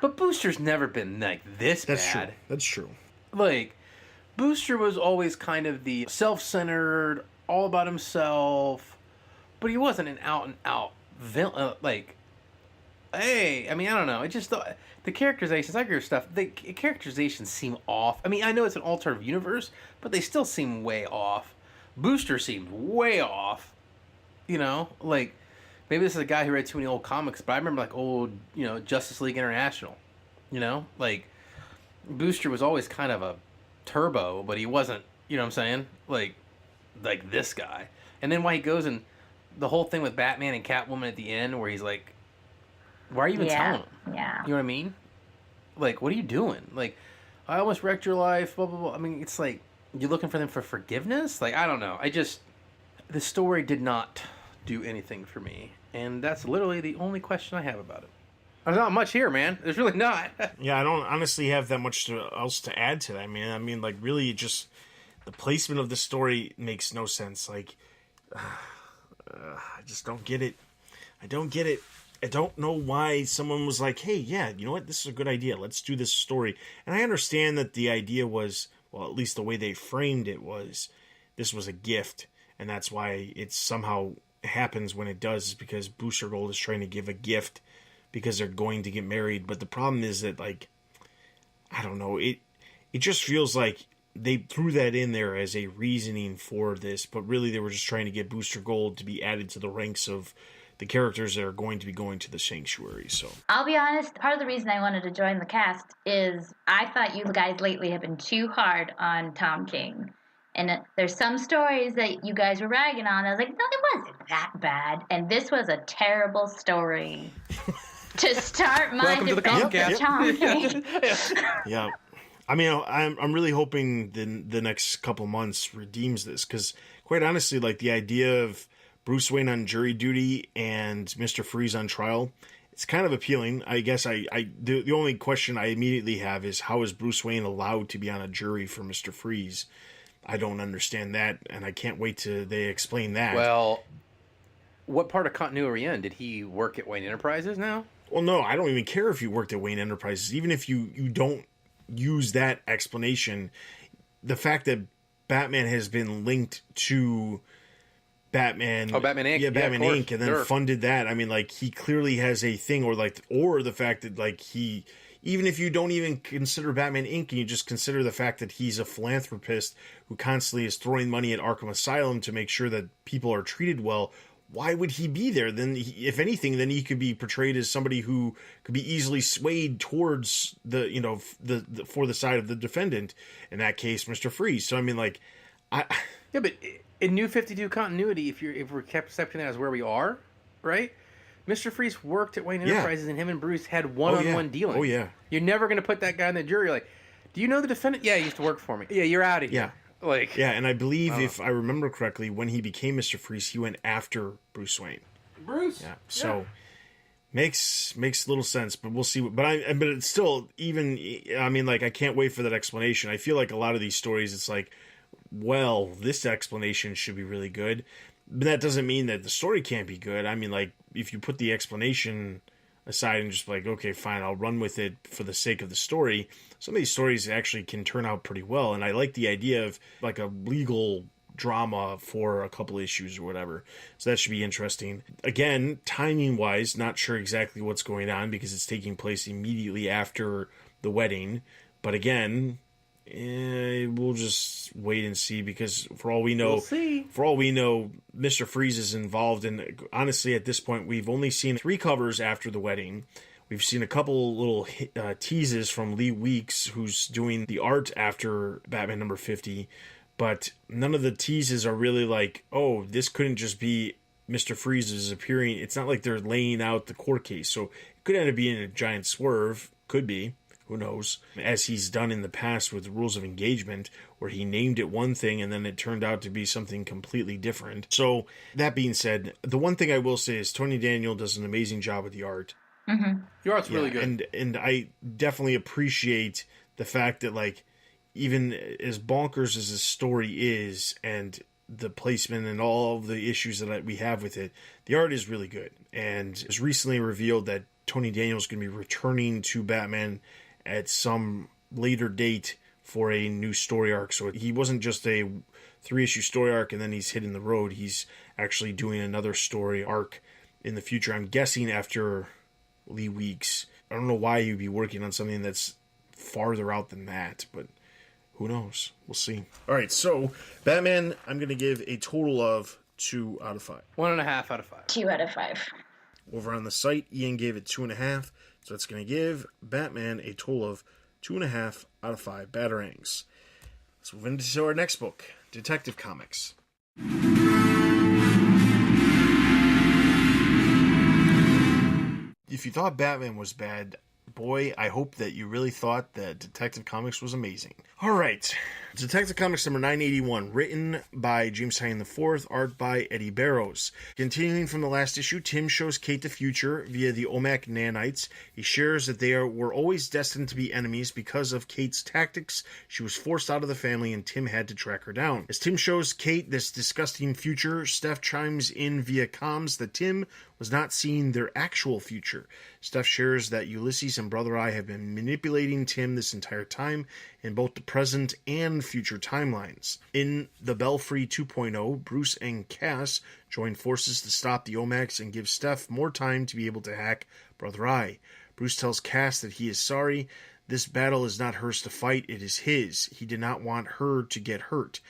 But Booster's never been like this That's bad. true. That's true. Like, Booster was always kind of the self-centered, all about himself, but he wasn't an out-and-out villain. Like, hey, I mean, I don't know. It just, the characterizations, I agree with stuff, the characterizations seem off. I mean, I know it's an alternative universe, but they still seem way off. Booster seemed way off. You know, like, maybe this is a guy who read too many old comics, but I remember, like, old, you know, Justice League International. You know? Like, Booster was always kind of a turbo, but he wasn't, you know what I'm saying? Like this guy. And then why he goes and the whole thing with Batman and Catwoman at the end where he's like, why are you even telling him? Yeah. You know what I mean? Like, what are you doing? Like, I almost wrecked your life, blah, blah, blah. I mean, it's like, you're looking for them for forgiveness? Like, I don't know. The story did not do anything for me. And that's literally the only question I have about it. There's not much here, man. There's really not. Yeah, I don't honestly have that much else to add to that, man. I mean, like, really, just the placement of the story makes no sense. Like, I just don't get it. I don't get it. I don't know why someone was like, hey, yeah, you know what? This is a good idea. Let's do this story. And I understand that the idea was, well, at least the way they framed it was, this was a gift. And that's why it somehow happens when it does, is because Booster Gold is trying to give a gift because they're going to get married. But the problem is that, like, I don't know, it just feels like they threw that in there as a reasoning for this, but really they were just trying to get Booster Gold to be added to the ranks of the characters that are going to be going to the Sanctuary. So I'll be honest, part of the reason I wanted to join the cast is I thought you guys lately have been too hard on Tom King. And there's some stories that you guys were ragging on. I was like, no, it wasn't that bad. And this was a terrible story. To start my Welcome to the defense Comcast. of Tom King. yeah, I mean, I'm really hoping the next couple months redeems this, because quite honestly, like, the idea of Bruce Wayne on jury duty and Mr. Freeze on trial, it's kind of appealing. I guess the only question I immediately have is, how is Bruce Wayne allowed to be on a jury for Mr. Freeze? I don't understand that, and I can't wait till they explain that. Well, what part of continuity are you in? Did he work at Wayne Enterprises now? Well, no, I don't even care if you worked at Wayne Enterprises. Even if you don't use that explanation, the fact that Batman has been linked to Batman... Oh, Batman Inc. Yeah, Batman of course. Inc. And then Sure. funded that. I mean, like, he clearly has a thing, or the fact that, like, he... Even if you don't even consider Batman Inc. and you just consider the fact that he's a philanthropist who constantly is throwing money at Arkham Asylum to make sure that people are treated well, why would he be there? Then, if anything, then he could be portrayed as somebody who could be easily swayed towards the for the side of the defendant. In that case, Mr. Freeze. So, I mean, like, Yeah, but in New 52 continuity, if we're kept accepting that as where we are, right? Mr. Freeze worked at Wayne Enterprises, and him and Bruce had one-on-one dealing. Oh, yeah. You're never going to put that guy in the jury. Like, do you know the defendant? Yeah, he used to work for me. Yeah, you're out of here. Yeah. Like, yeah, and I believe, if I remember correctly, when he became Mr. Freeze, he went after Bruce Wayne. Bruce. Yeah, so makes little sense, but we'll see. But it's still, even, I mean, like, I can't wait for that explanation. I feel like a lot of these stories, it's like, well, this explanation should be really good, but that doesn't mean that the story can't be good. I mean, like, if you put the explanation aside and just like, okay, fine, I'll run with it for the sake of the story, some of these stories actually can turn out pretty well. And I like the idea of like a legal drama for a couple issues or whatever. So that should be interesting. Again, timing wise, not sure exactly what's going on because it's taking place immediately after the wedding. But again, we'll just wait and see, because for all we know, Mr. Freeze is involved. And honestly, at this point, we've only seen 3 covers after the wedding. We've seen a couple little teases from Lee Weeks, who's doing the art after Batman number 50, but none of the teases are really like, oh, this couldn't just be Mr. Freeze's appearing. It's not like they're laying out the court case, so it could end up being a giant swerve. Could be. Who knows? As he's done in the past with Rules of Engagement, where he named it one thing and then it turned out to be something completely different. So, that being said, the one thing I will say is Tony Daniel does an amazing job with the art. Mm-hmm. Your art's really good. And I definitely appreciate the fact that, like, even as bonkers as the story is and the placement and all of the issues that we have with it, the art is really good. And it was recently revealed that Tony Daniel's going to be returning to Batman at some later date for a new story arc. So he wasn't just a 3-issue story arc and then he's hitting the road. He's actually doing another story arc in the future. I'm guessing after Lee Weeks. I don't know why he'd be working on something that's farther out than that, but who knows? We'll see. All right, so Batman, I'm going to give a total of 2 out of 5. 1.5 out of 5. 2 out of 5. Over on the site, Ian gave it 2.5, so that's going to give Batman a total of 2.5 out of 5 Batarangs. Let's move into our next book, Detective Comics. If you thought Batman was bad, boy, I hope that you really thought that Detective Comics was amazing. All right. Detective Comics number 981, written by James Tynion IV, art by Eddie Barrows. Continuing from the last issue, Tim shows Kate the future via the OMAC nanites. He shares that they were always destined to be enemies because of Kate's tactics. She was forced out of the family and Tim had to track her down. As Tim shows Kate this disgusting future, Steph chimes in via comms that Tim was not seeing their actual future. Steph shares that Ulysses and Brother Eye have been manipulating Tim this entire time in both the present and future timelines. In the Belfry 2.0, Bruce and Cass join forces to stop the Omacs and give Steph more time to be able to hack Brother Eye. Bruce tells Cass that he is sorry. This battle is not hers to fight, it is his. He did not want her to get hurt.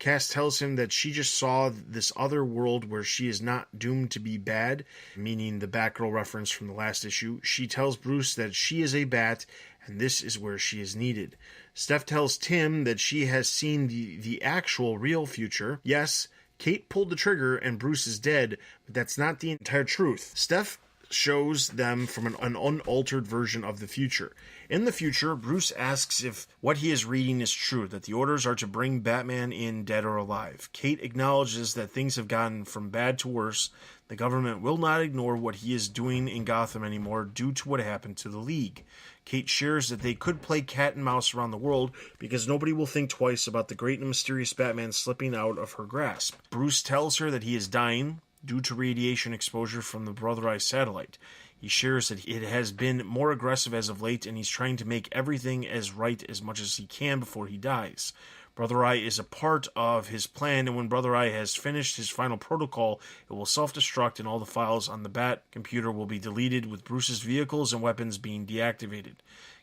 Cass tells him that she just saw this other world where she is not doomed to be bad, meaning the Batgirl reference from the last issue. She tells Bruce that she is a bat, and this is where she is needed. Steph tells Tim that she has seen the actual real future. Yes, Kate pulled the trigger and Bruce is dead, but that's not the entire truth. Steph shows them from an unaltered version of the future. In the future, Bruce asks if what he is reading is true, that the orders are to bring Batman in dead or alive. Kate acknowledges that things have gotten from bad to worse. The government will not ignore what he is doing in Gotham anymore due to what happened to the League. Kate shares that they could play cat and mouse around the world because nobody will think twice about the great and mysterious Batman slipping out of her grasp. Bruce tells her that he is dying due to radiation exposure from the Brother Eye satellite. He shares that it has been more aggressive as of late, and he's trying to make everything as right as much as he can before he dies. Brother Eye is a part of his plan, and when Brother Eye has finished his final protocol, it will self-destruct and all the files on the Bat computer will be deleted, with Bruce's vehicles and weapons being deactivated.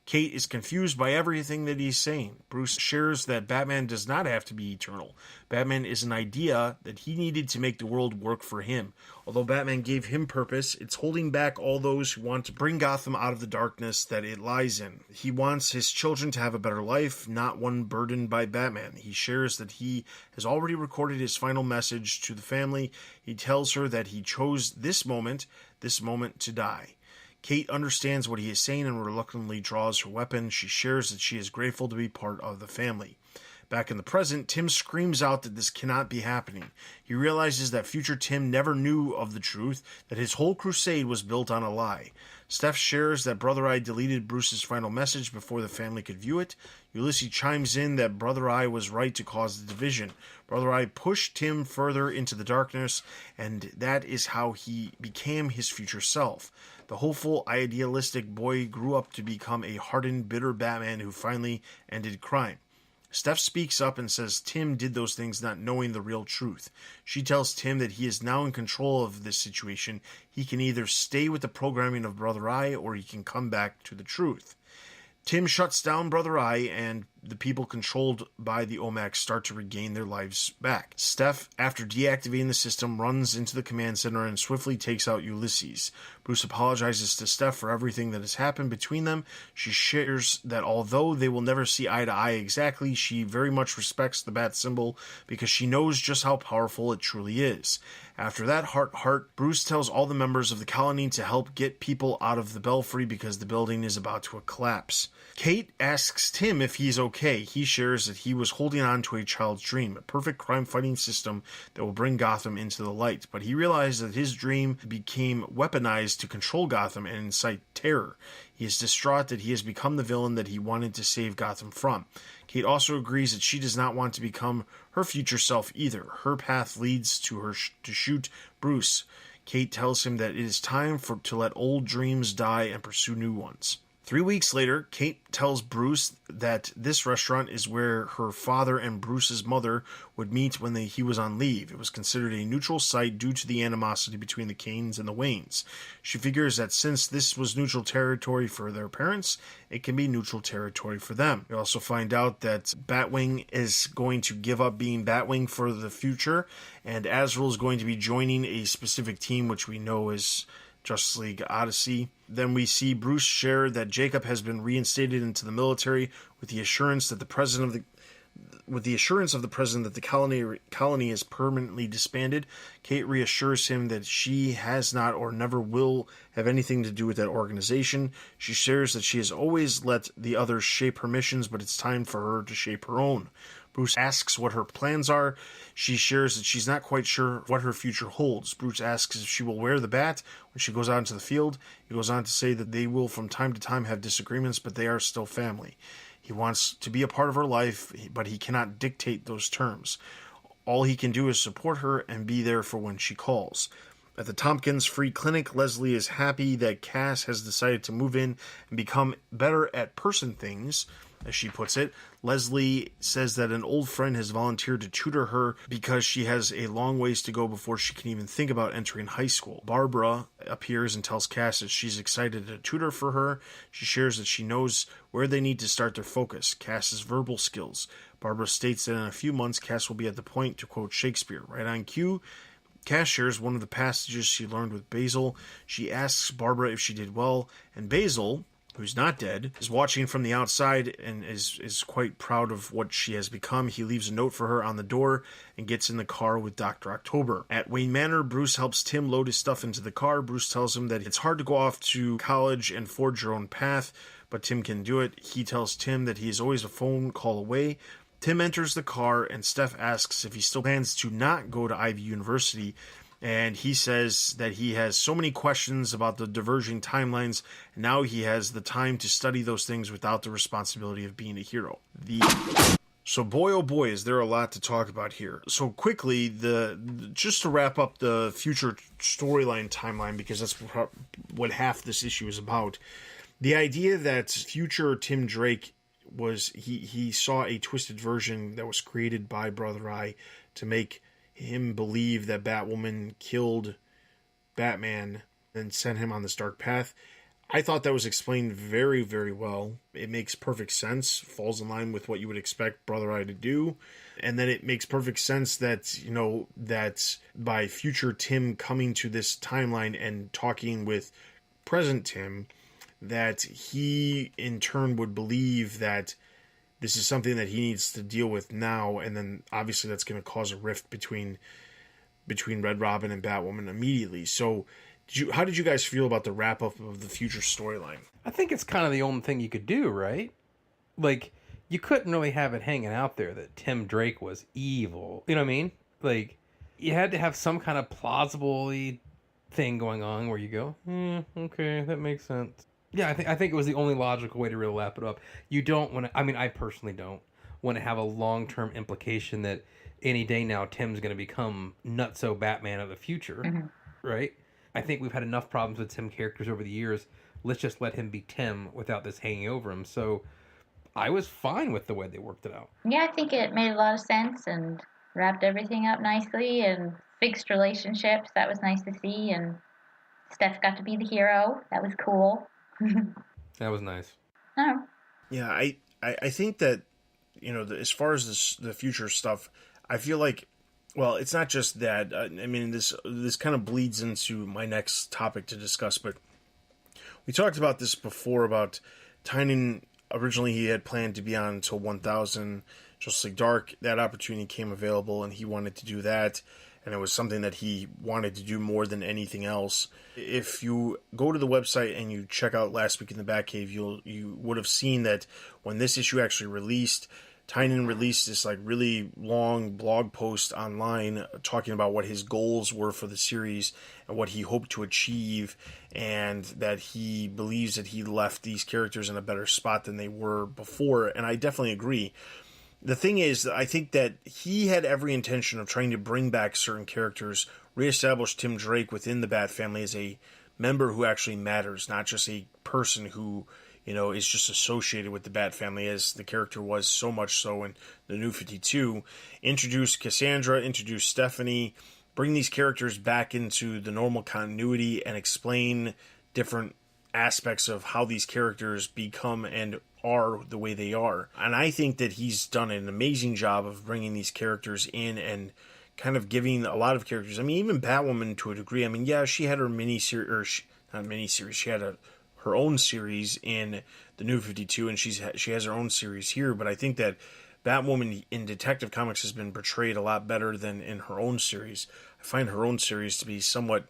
Kate is confused by everything that he's saying. Bruce shares that Batman does not have to be eternal. Batman is an idea that he needed to make the world work for him. Although Batman gave him purpose, it's holding back all those who want to bring Gotham out of the darkness that it lies in. He wants his children to have a better life, not one burdened by Batman. He shares that he has already recorded his final message to the family. He tells her that he chose this moment to die. Kate understands what he is saying and reluctantly draws her weapon. She shares that she is grateful to be part of the family. Back in the present, Tim screams out that this cannot be happening. He realizes that future Tim never knew of the truth, that his whole crusade was built on a lie. Steph shares that Brother Eye deleted Bruce's final message before the family could view it. Ulysses chimes in that Brother Eye was right to cause the division. Brother Eye pushed Tim further into the darkness, and that is how he became his future self. The hopeful, idealistic boy grew up to become a hardened, bitter Batman who finally ended crime. Steph speaks up and says Tim did those things not knowing the real truth. She tells Tim that he is now in control of this situation. He can either stay with the programming of Brother Eye or he can come back to the truth. Tim shuts down Brother Eye, and the people controlled by the OMAC start to regain their lives back. Steph, after deactivating the system, runs into the command center and swiftly takes out Ulysses. Bruce apologizes to Steph for everything that has happened between them. She shares that although they will never see eye to eye exactly, she very much respects the bat symbol because she knows just how powerful it truly is. After that heart, Bruce tells all the members of the colony to help get people out of the belfry because the building is about to collapse. Kate asks Tim if he's okay. He shares that he was holding on to a child's dream, a perfect crime-fighting system that will bring Gotham into the light. But he realized that his dream became weaponized to control Gotham and incite terror. He is distraught that he has become the villain that he wanted to save Gotham from. Kate also agrees that she does not want to become her future self either. Her path leads to her to shoot Bruce. Kate tells him that it is time to let old dreams die and pursue new ones. 3 weeks later, Kate tells Bruce that this restaurant is where her father and Bruce's mother would meet when he was on leave. It was considered a neutral site due to the animosity between the Kanes and the Waynes. She figures that since this was neutral territory for their parents, it can be neutral territory for them. We also find out that Batwing is going to give up being Batwing for the future, and Azrael is going to be joining a specific team, which we know is Justice League Odyssey. Then we see Bruce share that Jacob has been reinstated into the military with the assurance that the president that the colony is permanently disbanded. Kate reassures him that she has not or never will have anything to do with that organization. She shares that she has always let the others shape her missions, but it's time for her to shape her own. Bruce asks what her plans are. She shares that she's not quite sure what her future holds. Bruce asks if she will wear the bat when she goes out into the field. He goes on to say that they will from time to time have disagreements, but they are still family. He wants to be a part of her life, but he cannot dictate those terms. All he can do is support her and be there for when she calls. At the Tompkins Free Clinic, Leslie is happy that Cass has decided to move in and become better at person things, as she puts it. Leslie says that an old friend has volunteered to tutor her because she has a long ways to go before she can even think about entering high school. Barbara appears and tells Cass that she's excited to tutor for her. She shares that she knows where they need to start their focus, Cass's verbal skills. Barbara states that in a few months, Cass will be at the point to quote Shakespeare. Right on cue, Cass shares one of the passages she learned with Basil. She asks Barbara if she did well, and Basil, who's not dead, is watching from the outside and is quite proud of what she has become. He leaves a note for her on the door and gets in the car with Dr. October. At Wayne Manor, Bruce helps Tim load his stuff into the car. Bruce tells him that it's hard to go off to college and forge your own path, but Tim can do it. He tells Tim that he is always a phone call away. Tim enters the car, and Steph asks if he still plans to not go to Ivy University, and he says that he has so many questions about the diverging timelines, and now he has the time to study those things without the responsibility of being a hero. So boy, oh boy, is there a lot to talk about here. So quickly, just to wrap up the future storyline timeline, because that's what half this issue is about. The idea that future Tim Drake he saw a twisted version that was created by Brother Eye to make him believe that Batwoman killed Batman and sent him on this dark path. I thought that was explained very, very well. It makes perfect sense, falls in line with what you would expect Brother Eye to do. And then it makes perfect sense that, you know, that by future Tim coming to this timeline and talking with present Tim, that he in turn would believe that this is something that he needs to deal with now. And then obviously that's going to cause a rift between Red Robin and Batwoman immediately. So how did you guys feel about the wrap up of the future storyline? I think it's kind of the only thing you could do, right? Like, you couldn't really have it hanging out there that Tim Drake was evil. You know what I mean? Like, you had to have some kind of plausible thing going on where you go, okay, that makes sense. Yeah, I think it was the only logical way to really wrap it up. You don't want to, I mean, I personally don't want to have a long-term implication that any day now Tim's going to become nutso Batman of the future, right? I think we've had enough problems with Tim characters over the years. Let's just let him be Tim without this hanging over him. So I was fine with the way they worked it out. Yeah, I think it made a lot of sense and wrapped everything up nicely and fixed relationships. That was nice to see. And Steph got to be the hero. That was cool. That was nice. Oh. Yeah, I think that, you know, as far as the future stuff, I feel like, well, it's not just that. I mean, this kind of bleeds into my next topic to discuss, but we talked about this before about Tynion. Originally, he had planned to be on until 1000 Justice League Dark. That opportunity came available, and he wanted to do that, and it was something that he wanted to do more than anything else. If you go to the website and you check out Last Week in the Batcave, you would have seen that when this issue actually released, Tynion released this like really long blog post online talking about what his goals were for the series and what he hoped to achieve, and that he believes that he left these characters in a better spot than they were before. And I definitely agree. The thing is, I think that he had every intention of trying to bring back certain characters, reestablish Tim Drake within the Bat family as a member who actually matters, not just a person who, you know, is just associated with the Bat family, as the character was so much so in the New 52. Introduce Cassandra, introduce Stephanie, bring these characters back into the normal continuity and explain different aspects of how these characters become and are the way they are. And I think that he's done an amazing job of bringing these characters in and kind of giving a lot of characters, I mean, even Batwoman to a degree. I mean, yeah, she had her she had her own series in the New 52, and she has her own series here, but I think that Batwoman in Detective Comics has been portrayed a lot better than in her own series. I find her own series to be somewhat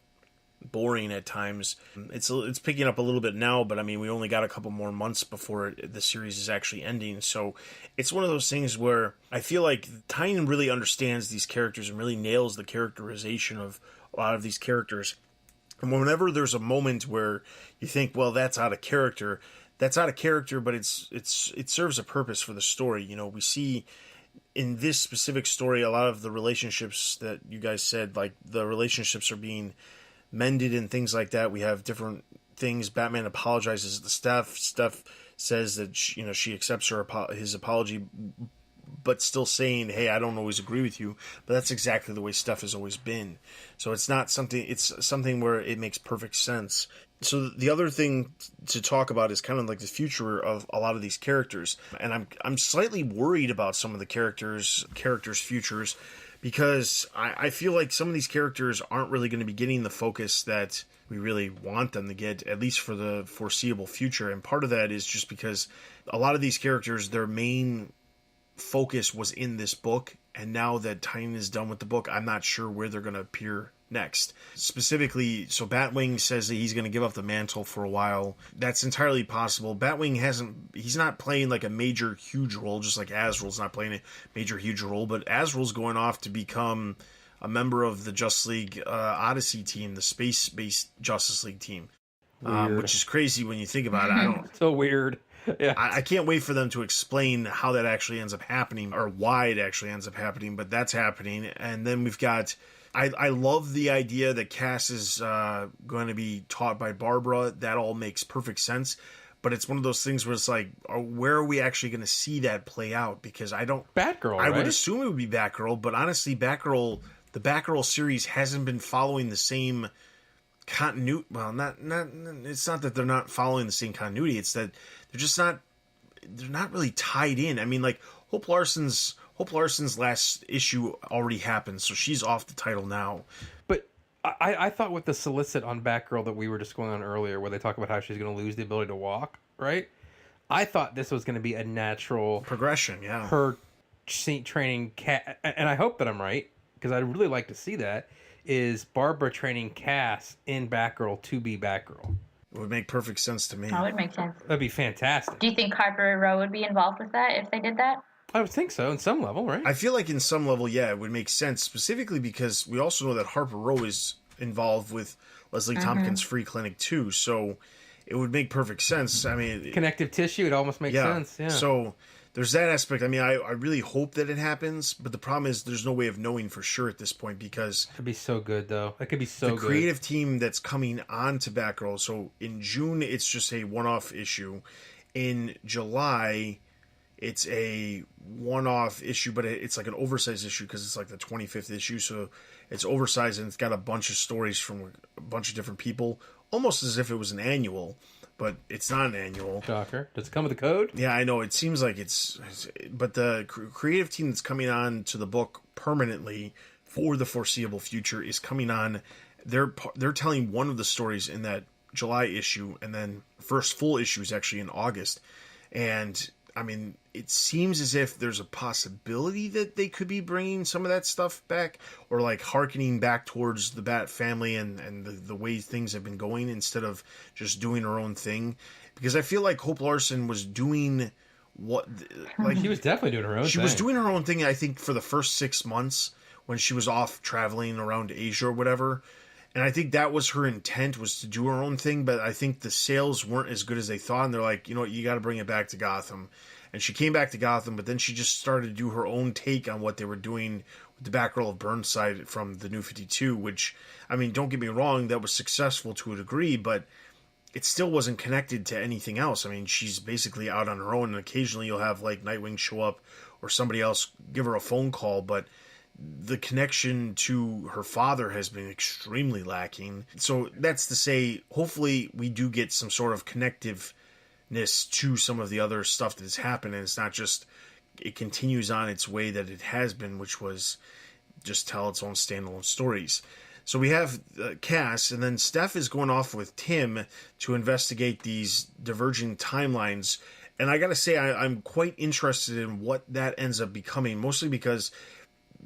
boring at times. It's picking up a little bit now, but I mean, we only got a couple more months before the series is actually ending, so it's one of those things where I feel like Tynion really understands these characters and really nails the characterization of a lot of these characters. And whenever there's a moment where you think, well, that's out of character, but it serves a purpose for the story. You know, we see in this specific story a lot of the relationships that you guys said, like the relationships are being mended and things like that. We have different things. Batman apologizes to Steph. Steph says that she accepts his apology, but still saying, hey, I don't always agree with you. But that's exactly the way Steph has always been. So it's something where it makes perfect sense. So the other thing to talk about is kind of like the future of a lot of these characters. And I'm slightly worried about some of the characters' futures, because I feel like some of these characters aren't really going to be getting the focus that we really want them to get, at least for the foreseeable future. And part of that is just because a lot of these characters, their main focus was in this book, and now that Tynion is done with the book, I'm not sure where they're going to appear next. Specifically, so Batwing says that he's going to give up the mantle for a while. That's entirely possible. Batwing he's not playing like a major huge role, just like Azrael's not playing a major huge role, but Azrael's going off to become a member of the Justice League Odyssey team, the space-based Justice League team, which is crazy when you think about it. I don't So weird. Yeah. I can't wait for them to explain how that actually ends up happening, or why it actually ends up happening, but that's happening. And then we've got, I love the idea that Cass is going to be taught by Barbara. That all makes perfect sense. But it's one of those things where it's like, where are we actually going to see that play out? Because Batgirl, I right? would assume it would be Batgirl, but honestly, the Batgirl series hasn't been following the same continuity. Well, not. It's not that they're not following the same continuity. It's that they're just not. They're not really tied in. I mean, like Hope Larson's last issue already happened, so she's off the title now. But I thought with the solicit on Batgirl that we were just going on earlier, where they talk about how she's going to lose the ability to walk, right? I thought this was going to be a natural Progression, yeah. Her training Cat, and I hope that I'm right because I'd really like to see that. Is Barbara training Cass in Batgirl to be Batgirl? It would make perfect sense to me. That would make sense. That'd be fantastic. Do you think Harper Row would be involved with that if they did that? I would think so, in some level, right? I feel like in some level, yeah, it would make sense, specifically because we also know that Harper Row is involved with Leslie Tompkins' Free Clinic too, so it would make perfect sense. I mean, connective tissue, it almost makes sense. Yeah. So there's that aspect. I mean, I really hope that it happens, but the problem is there's no way of knowing for sure at this point because it could be so good though. It could be so good. The creative team that's coming on to Batgirl. So in June, it's just a one-off issue. In July, it's a one-off issue, but it's like an oversized issue because it's like the 25th issue. So it's oversized and it's got a bunch of stories from a bunch of different people, almost as if it was an annual, but it's not an annual. Shocker. Does it come with a code? Yeah, I know. It seems like but the creative team that's coming on to the book permanently for the foreseeable future is coming on. They're telling one of the stories in that July issue, and then first full issue is actually in August. And I mean, it seems as if there's a possibility that they could be bringing some of that stuff back, or like hearkening back towards the Bat family and the way things have been going instead of just doing her own thing. Because I feel like Hope Larson was doing she was definitely doing her own thing. She was doing her own thing, I think, for the first 6 months when she was off traveling around Asia or whatever. And I think that was her intent, was to do her own thing, but I think the sales weren't as good as they thought, and they're like, you know what, you got to bring it back to Gotham. And she came back to Gotham, but then she just started to do her own take on what they were doing with the Batgirl of Burnside from the New 52, which, I mean, don't get me wrong, that was successful to a degree, but it still wasn't connected to anything else. I mean, she's basically out on her own, and occasionally you'll have, like, Nightwing show up or somebody else give her a phone call, but the connection to her father has been extremely lacking. So that's to say, hopefully we do get some sort of connectiveness to some of the other stuff that has happened, and it's not just it continues on its way that it has been, which was just tell its own standalone stories. So we have Cass, and then Steph is going off with Tim to investigate these diverging timelines. And I gotta say, I'm quite interested in what that ends up becoming, mostly because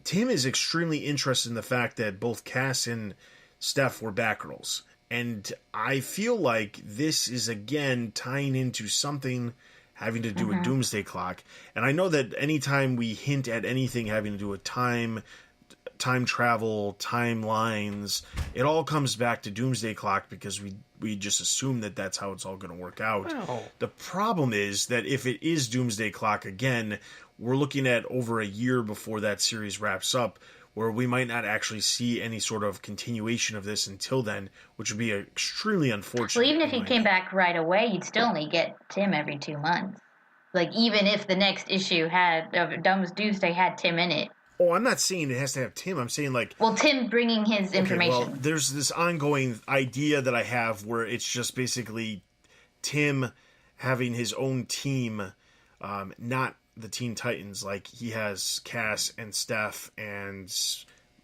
Tim is extremely interested in the fact that both Cass and Steph were Batgirls. And I feel like this is, again, tying into something having to do with Doomsday Clock. And I know that anytime we hint at anything having to do with time travel, timelines, it all comes back to Doomsday Clock because we just assume that that's how it's all going to work out. Wow. The problem is that if it is Doomsday Clock, again, we're looking at over a year before that series wraps up, where we might not actually see any sort of continuation of this until then, which would be extremely unfortunate. Well, even if he came back right away, you'd still only get Tim every 2 months. Like, even if the next issue of Doomsday had Tim in it. Oh, I'm not saying it has to have Tim. I'm saying, like... Well, Tim bringing his information. Well, there's this ongoing idea that I have where it's just basically Tim having his own team, not the Teen Titans. Like, he has Cass and Steph,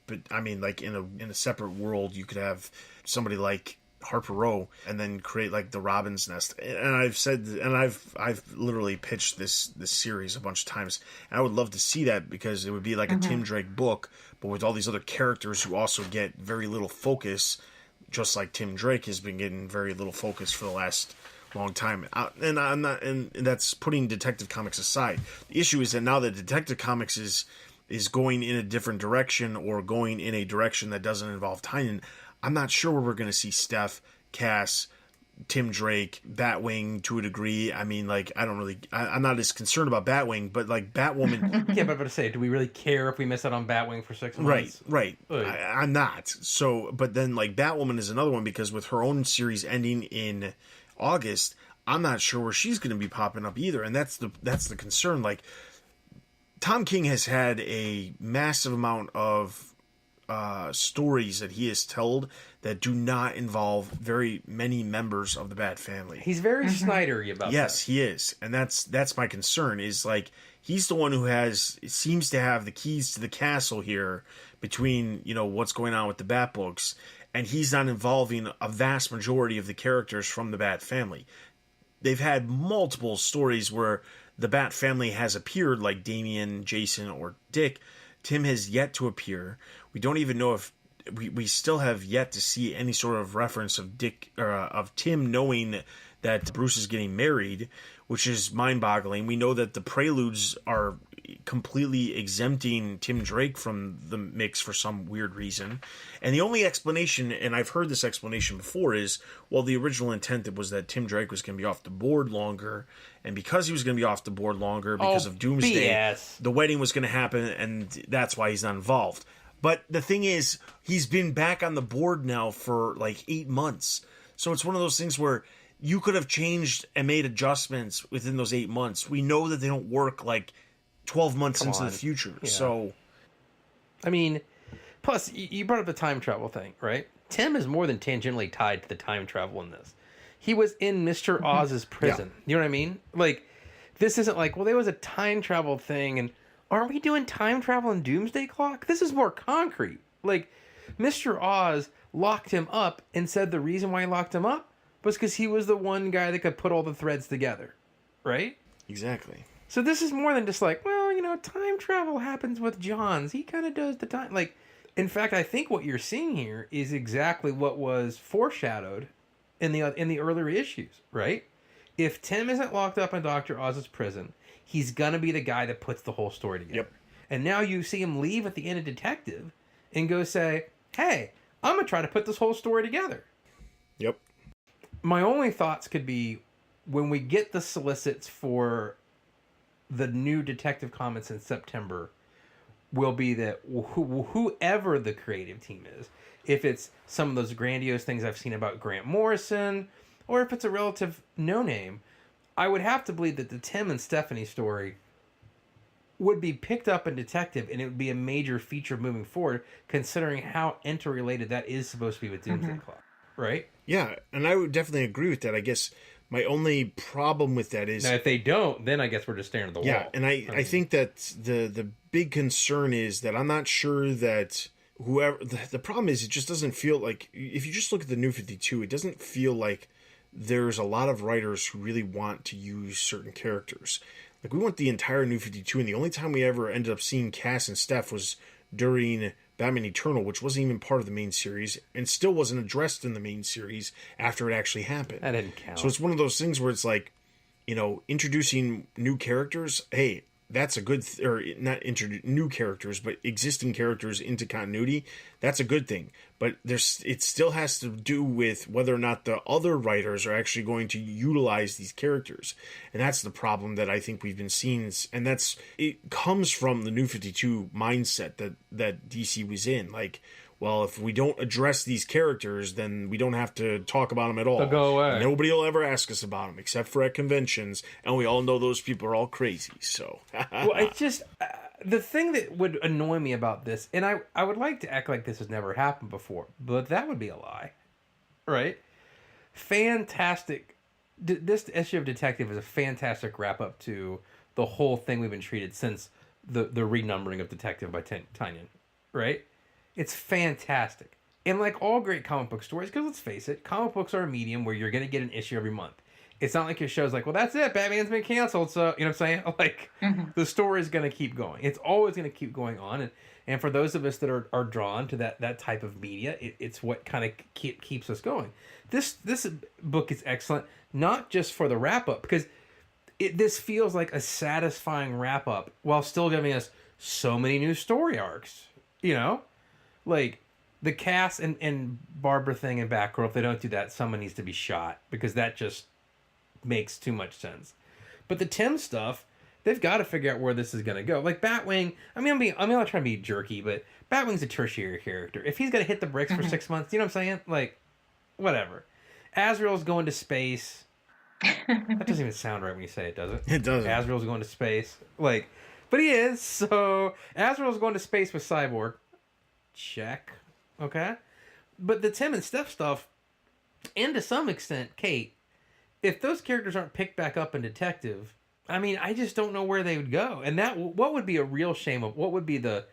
but I mean, like, in a separate world, you could have somebody like Harper Row and then create like the Robin's Nest. And I've literally pitched this series a bunch of times, and I would love to see that because it would be like a Tim Drake book, but with all these other characters who also get very little focus, just like Tim Drake has been getting very little focus for the last long time. And that's putting Detective Comics aside. The issue is that now that Detective Comics is going in a different direction, or going in a direction that doesn't involve Tynion, I'm not sure where we're going to see Steph, Cass, Tim Drake, Batwing to a degree. I mean, like, I'm not as concerned about Batwing, but like Batwoman. Yeah, but to say, do we really care if we miss out on Batwing for 6 months? Right. I'm not. So, but then like Batwoman is another one, because with her own series ending in August, I'm not sure where she's going to be popping up either. And that's the concern. Like, Tom King has had a massive amount of stories that he has told that do not involve very many members of the Bat family. He's very Snyder-y about that. Yes, he is, and that's my concern. Is like he's the one who seems to have the keys to the castle here between what's going on with the Bat books, and he's not involving a vast majority of the characters from the Bat family. They've had multiple stories where the Bat family has appeared, like Damian, Jason, or Dick. Tim has yet to appear. We don't even know if we still have yet to see any sort of reference of of Tim knowing that Bruce is getting married, which is mind-boggling. We know that the preludes are completely exempting Tim Drake from the mix for some weird reason. And the only explanation, and I've heard this explanation before, is, well, the original intent was that Tim Drake was going to be off the board longer, and because he was going to be off the board longer because of Doomsday, BS. the wedding was going to happen, and that's why he's not involved. But the thing is, he's been back on the board now for like 8 months. So it's one of those things where you could have changed and made adjustments within those 8 months. We know that they don't work like 12 months into the future. Yeah. So, I mean, plus you brought up the time travel thing, right? Tim is more than tangentially tied to the time travel in this. He was in Mr. Oz's prison. Yeah. You know what I mean? Like, this isn't like, well, there was a time travel thing, and aren't we doing time travel in Doomsday Clock? This is more concrete. Like, Mr. Oz locked him up and said the reason why he locked him up was because he was the one guy that could put all the threads together, right? Exactly. So this is more than just like, well, time travel happens with Johns. He kind of does the time. Like, in fact, I think what you're seeing here is exactly what was foreshadowed in the earlier issues, right? If Tim isn't locked up in Dr. Oz's prison, he's going to be the guy that puts the whole story together. Yep. And now you see him leave at the end of Detective and go say, hey, I'm going to try to put this whole story together. Yep. My only thoughts could be when we get the solicits for the new Detective Comics in September will be that whoever the creative team is, if it's some of those grandiose things I've seen about Grant Morrison, or if it's a relative no-name, I would have to believe that the Tim and Stephanie story would be picked up in Detective, and it would be a major feature moving forward, considering how interrelated that is supposed to be with Doomsday Clock, right? Yeah, and I would definitely agree with that. I guess my only problem with that is... Now, if they don't, then I guess we're just staring at the wall. Yeah, and I think that the big concern is that I'm not sure that whoever... The problem is it just doesn't feel like... If you just look at the New 52, it doesn't feel like there's a lot of writers who really want to use certain characters. Like, we went the entire New 52, and the only time we ever ended up seeing Cass and Steph was during Batman Eternal, which wasn't even part of the main series, and still wasn't addressed in the main series after it actually happened. That didn't count. So it's one of those things where it's like, introducing new characters, hey, that's a good... or not new characters, but existing characters into continuity, that's a good thing. But it still has to do with whether or not the other writers are actually going to utilize these characters. And that's the problem that I think we've been seeing. And it comes from the New 52 mindset that DC was in. Like, well, if we don't address these characters, then we don't have to talk about them at all. They'll go away. Nobody will ever ask us about them, except for at conventions. And we all know those people are all crazy, so... Well, it's just... the thing that would annoy me about this, and I would like to act like this has never happened before, but that would be a lie, right? Fantastic. This issue of Detective is a fantastic wrap-up to the whole thing we've been treated since the renumbering of Detective by Tynion, right? It's fantastic. And like all great comic book stories, because let's face it, comic books are a medium where you're going to get an issue every month. It's not like your show's like, well, that's it. Batman's been canceled. So, you know what I'm saying? Like, the story is going to keep going. It's always going to keep going on. And for those of us that are drawn to that type of media, it's what kind of keeps us going. This book is excellent, not just for the wrap-up, because this feels like a satisfying wrap-up while still giving us so many new story arcs. Like, the Cass and Barbara thing in Batgirl, if they don't do that, someone needs to be shot, because that just... makes too much sense. But the Tim stuff, they've got to figure out where this is going to go. Like Batwing, I'm not trying to be jerky, but Batwing's a tertiary character. If he's going to hit the bricks for 6 months, you know what I'm saying? Like, whatever. Azrael's going to space. That doesn't even sound right when you say it, does it? It doesn't. Azrael's going to space. Like, but he is. So Azrael's going to space with Cyborg. check. Okay? But the Tim and Steph stuff, and to some extent, Kate, if those characters aren't picked back up in Detective, I mean, I just don't know where they would go. And that, what would be a real shame of, what would be the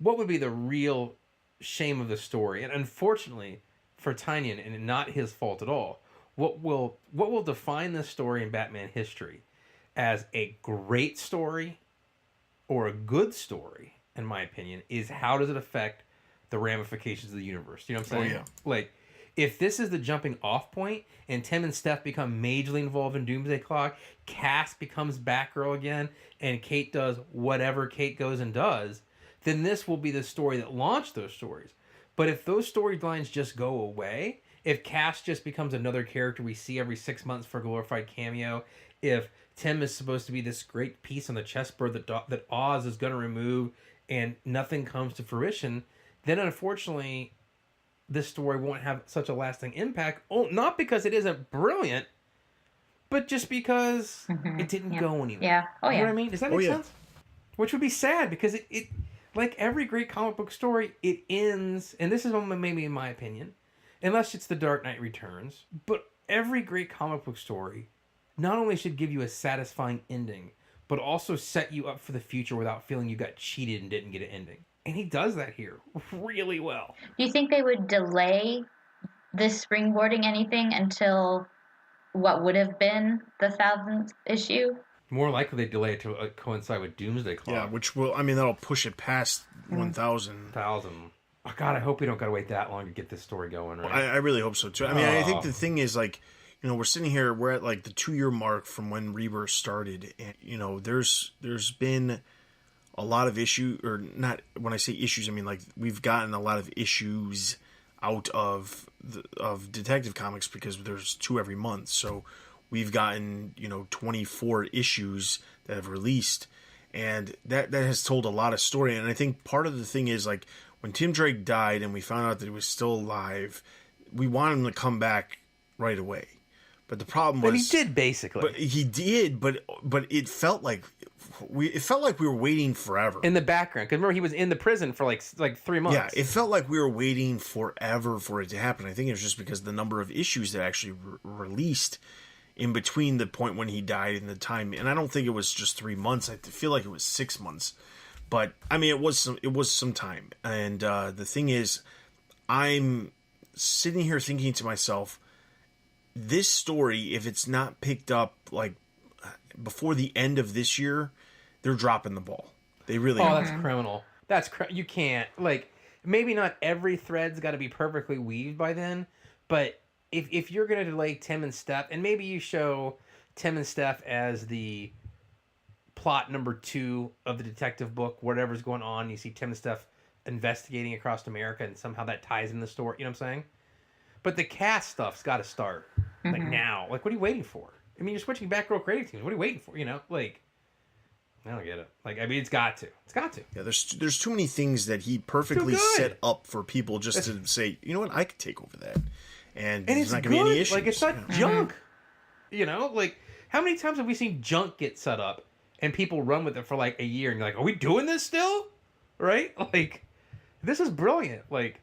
real shame of the story? And unfortunately for Tynion, and not his fault at all, what will define this story in Batman history as a great story or a good story, in my opinion, is how does it affect the ramifications of the universe? You know what I'm saying? Oh, yeah. Like, if this is the jumping off point and Tim and Steph become majorly involved in Doomsday Clock, Cass becomes Batgirl again, and Kate does whatever Kate goes and does, then this will be the story that launched those stories. But if those storylines just go away, if Cass just becomes another character we see every 6 months for a glorified cameo, if Tim is supposed to be this great piece on the chessboard that Oz is going to remove and nothing comes to fruition, then unfortunately this story won't have such a lasting impact. Oh, not because it isn't brilliant, but just because it didn't go anywhere. Yeah. Oh, yeah. You know what I mean? Does that make sense? Which would be sad because it like every great comic book story, it ends, and this is maybe in my opinion, unless it's The Dark Knight Returns, but every great comic book story not only should give you a satisfying ending, but also set you up for the future without feeling you got cheated and didn't get an ending. And he does that here really well. Do you think they would delay this springboarding anything until what would have been the 1000th issue? More likely they delay it to coincide with Doomsday Clock. Yeah, which will, I mean, that'll push it past 1,000. Oh, God, I hope we don't got to wait that long to get this story going, right? I really hope so, too. I mean, I think the thing is, like, you know, we're sitting here, we're at, like, the 2-year mark from when Rebirth started. And, you know, there's been a lot of issue, or not, when I say issues, I mean, like, we've gotten a lot of issues out of Detective Comics because there's 2 every month. So we've gotten, you know, 24 issues that have released, and that has told a lot of story. And I think part of the thing is, like, when Tim Drake died and we found out that he was still alive, we wanted him to come back right away. But the problem was, but he did basically. But he did, but it felt like we were waiting forever in the background. Because remember, he was in the prison for like 3 months. Yeah, it felt like we were waiting forever for it to happen. I think it was just because the number of issues that actually released in between the point when he died and the time. And I don't think it was just 3 months. I feel like it was 6 months. But I mean, it was some time. And the thing is, I'm sitting here thinking to myself, this story, if it's not picked up like before the end of this year, they're dropping the ball. They really are. That's criminal. You can't, like, maybe not every thread's got to be perfectly weaved by then, but if you're going to delay Tim and Steph, and maybe you show Tim and Steph as the plot number 2 of the detective book, whatever's going on, you see Tim and Steph investigating across America, and somehow that ties in the story, you know what I'm saying? But the cast stuff's got to start, like, now. Like, what are you waiting for? I mean, you're switching Batgirl creative teams. What are you waiting for, you know? Like, I don't get it. Like, I mean, it's got to. It's got to. Yeah, there's too many things that he perfectly set up for people just to say, you know what, I could take over that. And there's not going to be any issues. Like, it's not junk. You know? Like, how many times have we seen junk get set up and people run with it for, like, a year and you're like, are we doing this still? Right? Like, this is brilliant. Like,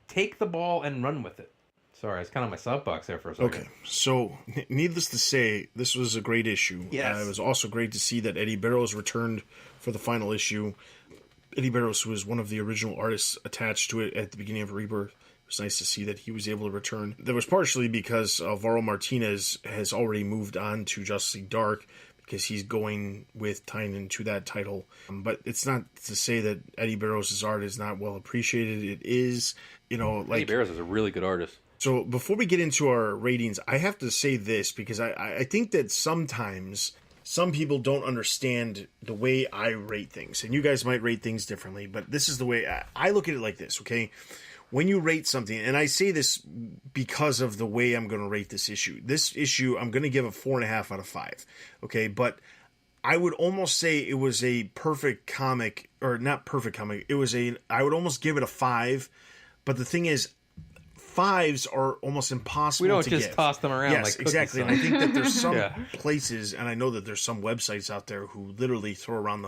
take the ball and run with it. Sorry, I was kind of on my soapbox there for a second. Okay, so needless to say, this was a great issue. Yes. It was also great to see that Eddie Barrows returned for the final issue. Eddie Barrows, who was one of the original artists attached to it at the beginning of Rebirth, it was nice to see that he was able to return. That was partially because Varro Martinez has already moved on to Justice League Dark, because he's going with Tynion to that title. But it's not to say that Eddie Barrows' art is not well appreciated. It is, you know, like... Eddie Barrows is a really good artist. So before we get into our ratings, I have to say this, because I think that sometimes some people don't understand the way I rate things. And you guys might rate things differently, but this is the way I look at it like this, okay? When you rate something, and I say this because of the way I'm going to rate this issue. This issue, I'm going to give a 4.5 out of 5, okay? But I would almost say it was a perfect comic, or not perfect comic. I would almost give it a 5, but the thing is, 5s are almost impossible to give. We don't just toss them around like exactly. And I think that there's some places, and I know that there's some websites out there who literally throw around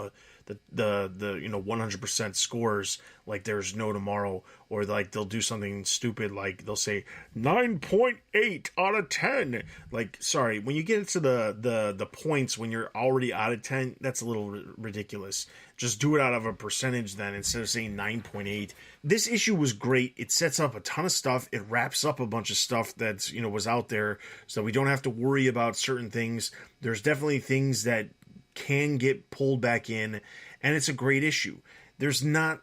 the the 100% scores like there's no tomorrow, or like they'll do something stupid like they'll say 9.8 out of 10. Like, sorry, when you get into the points when you're already out of 10, that's a little ridiculous. Just do it out of a percentage then instead of saying 9.8. This issue was great. It sets up a ton of stuff. It wraps up a bunch of stuff that's, was out there, so we don't have to worry about certain things. There's definitely things that can get pulled back in, and it's a great issue. It's not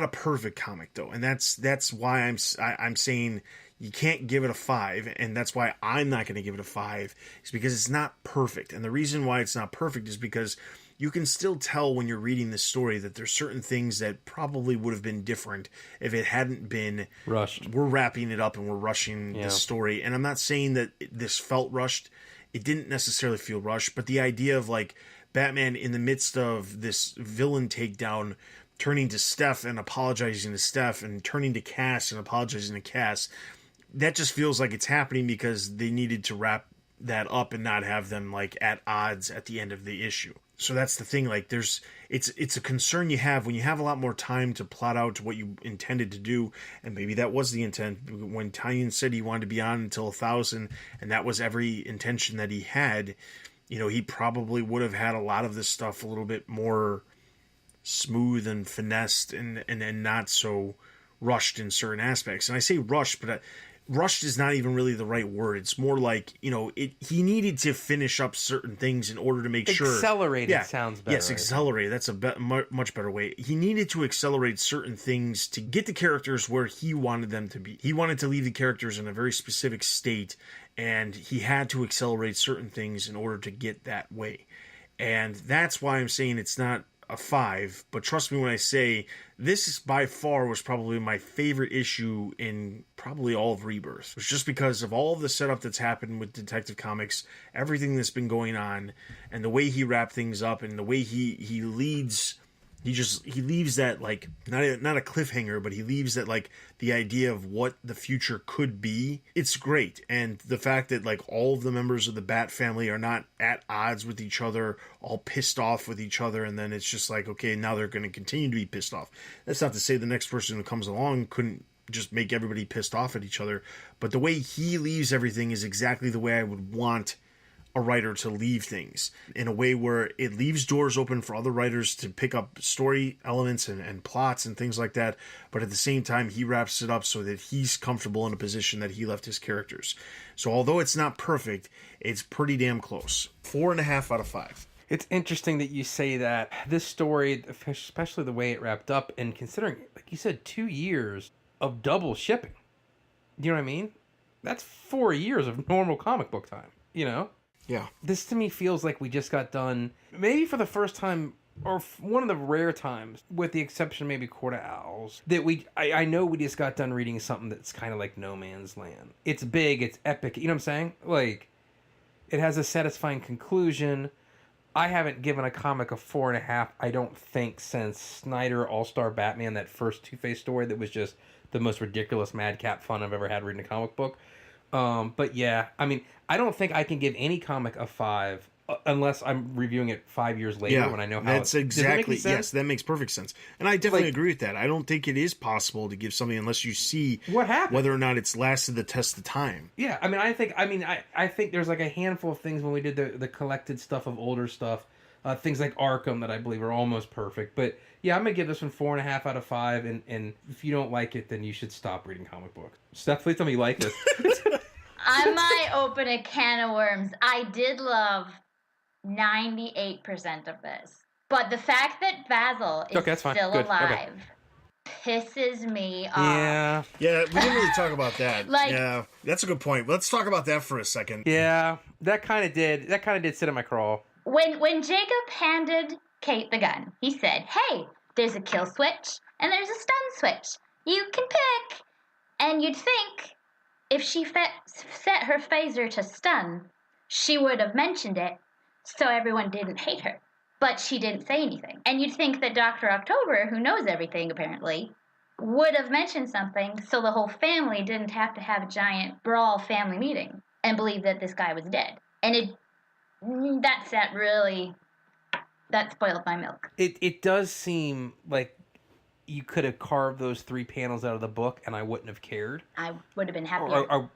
a perfect comic though, and that's why I'm saying you can't give it a 5, and that's why I'm not going to give it a 5, is because it's not perfect. And the reason why it's not perfect is because you can still tell when you're reading this story that there's certain things that probably would have been different if it hadn't been rushed. We're wrapping it up and we're rushing the story. And I'm not saying that this felt rushed. It didn't necessarily feel rushed, but the idea of like Batman in the midst of this villain takedown turning to Steph and apologizing to Steph, and turning to Cass and apologizing to Cass, that just feels like it's happening because they needed to wrap that up and not have them like at odds at the end of the issue. So that's the thing, like it's a concern you have when you have a lot more time to plot out what you intended to do, and maybe that was the intent. When Tynion said he wanted to be on until 1,000, and that was every intention that he had, he probably would have had a lot of this stuff a little bit more smooth and finessed and not so rushed in certain aspects. And I say rushed, but rushed is not even really the right word. It's more like, he needed to finish up certain things in order to make sure. Accelerated sounds better. Yes, accelerated. That's a much better way. He needed to accelerate certain things to get the characters where he wanted them to be. He wanted to leave the characters in a very specific state, and he had to accelerate certain things in order to get that way. And that's why I'm saying it's not a 5, but trust me when I say this by far was probably my favorite issue in probably all of Rebirth. It was just because of all of the setup that's happened with Detective Comics, everything that's been going on, and the way he wrapped things up, and the way he leads. He leaves that like not a cliffhanger, but he leaves that like the idea of what the future could be. It's great, and the fact that like all of the members of the Bat family are not at odds with each other, all pissed off with each other, and then it's just like, okay, now they're going to continue to be pissed off. That's not to say the next person who comes along couldn't just make everybody pissed off at each other, but the way he leaves everything is exactly the way I would want a writer to leave things, in a way where it leaves doors open for other writers to pick up story elements and plots and things like that, but at the same time he wraps it up so that he's comfortable in a position that he left his characters. So although it's not perfect, it's pretty damn close. 4.5 out of 5. It's interesting that you say that. This story, especially the way it wrapped up, and considering, like you said, 2 years of double shipping. Do you know what I mean? That's 4 years of normal comic book time, Yeah. This to me feels like we just got done, maybe for the first time, or one of the rare times, with the exception of maybe Court of Owls, that I know we just got done reading something that's kind of like No Man's Land. It's big, it's epic, you know what I'm saying? Like, it has a satisfying conclusion. I haven't given a comic a 4.5, I don't think, since Snyder All-Star Batman, that first Two-Face story that was just the most ridiculous madcap fun I've ever had reading a comic book. But yeah, I mean, I don't think I can give any comic a 5 unless I'm reviewing it 5 years later when I know how. That's exactly, does that make yes, that makes perfect sense. And I definitely agree with that. I don't think it is possible to give something unless you see what happened, whether or not it's lasted the test of time. Yeah, I mean, I think there's like a handful of things when we did the collected stuff of older stuff, things like Arkham that I believe are almost perfect. But yeah, I'm gonna give this one 4.5 out of 5. And if you don't like it, then you should stop reading comic books. Steph, please tell me you like this. I might open a can of worms. I did love 98% of this. But the fact that Basil is still alive pisses me off. Yeah, we didn't really talk about that. Yeah, that's a good point. Let's talk about that for a second. Yeah, that kind of did sit in my craw. When Jacob handed Kate the gun, he said, "Hey, there's a kill switch and there's a stun switch. You can pick." And you'd think, if she set her phaser to stun, she would have mentioned it so everyone didn't hate her. But she didn't say anything. And you'd think that Dr. October, who knows everything apparently, would have mentioned something so the whole family didn't have to have a giant brawl family meeting and believe that this guy was dead. And that set really that spoiled my milk. It does seem like you could have carved those 3 panels out of the book, and I wouldn't have cared. I would have been happier. Or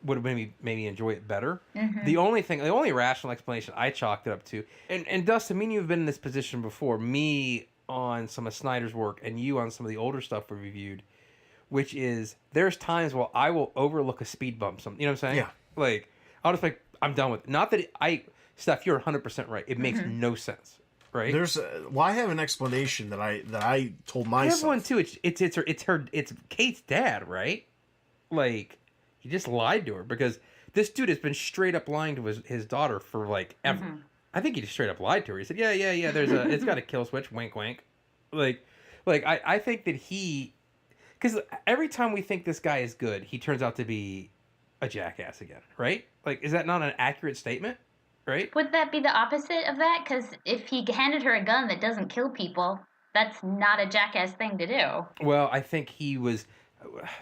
would have maybe enjoy it better. The only rational explanation I chalked it up to, and Dustin, me and you have been in this position before. Me on some of Snyder's work, and you on some of the older stuff we reviewed, which is there's times where I will overlook a speed bump. You know what I'm saying? Yeah. Like I'll just like I'm done with it. Not that Steph, you're 100% right. It makes no sense. Right. There's I have an explanation that I told myself. I have one too. It's Kate's dad, right? Like he just lied to her because this dude has been straight up lying to his daughter for like ever. I think he just straight up lied to her. He said, yeah. It's got a kill switch. Wink, wink. Like I think that because every time we think this guy is good, he turns out to be a jackass again, right? Like, is that not an accurate statement? Right? Would that be the opposite of that? Because if he handed her a gun that doesn't kill people, that's not a jackass thing to do. Well, I think he was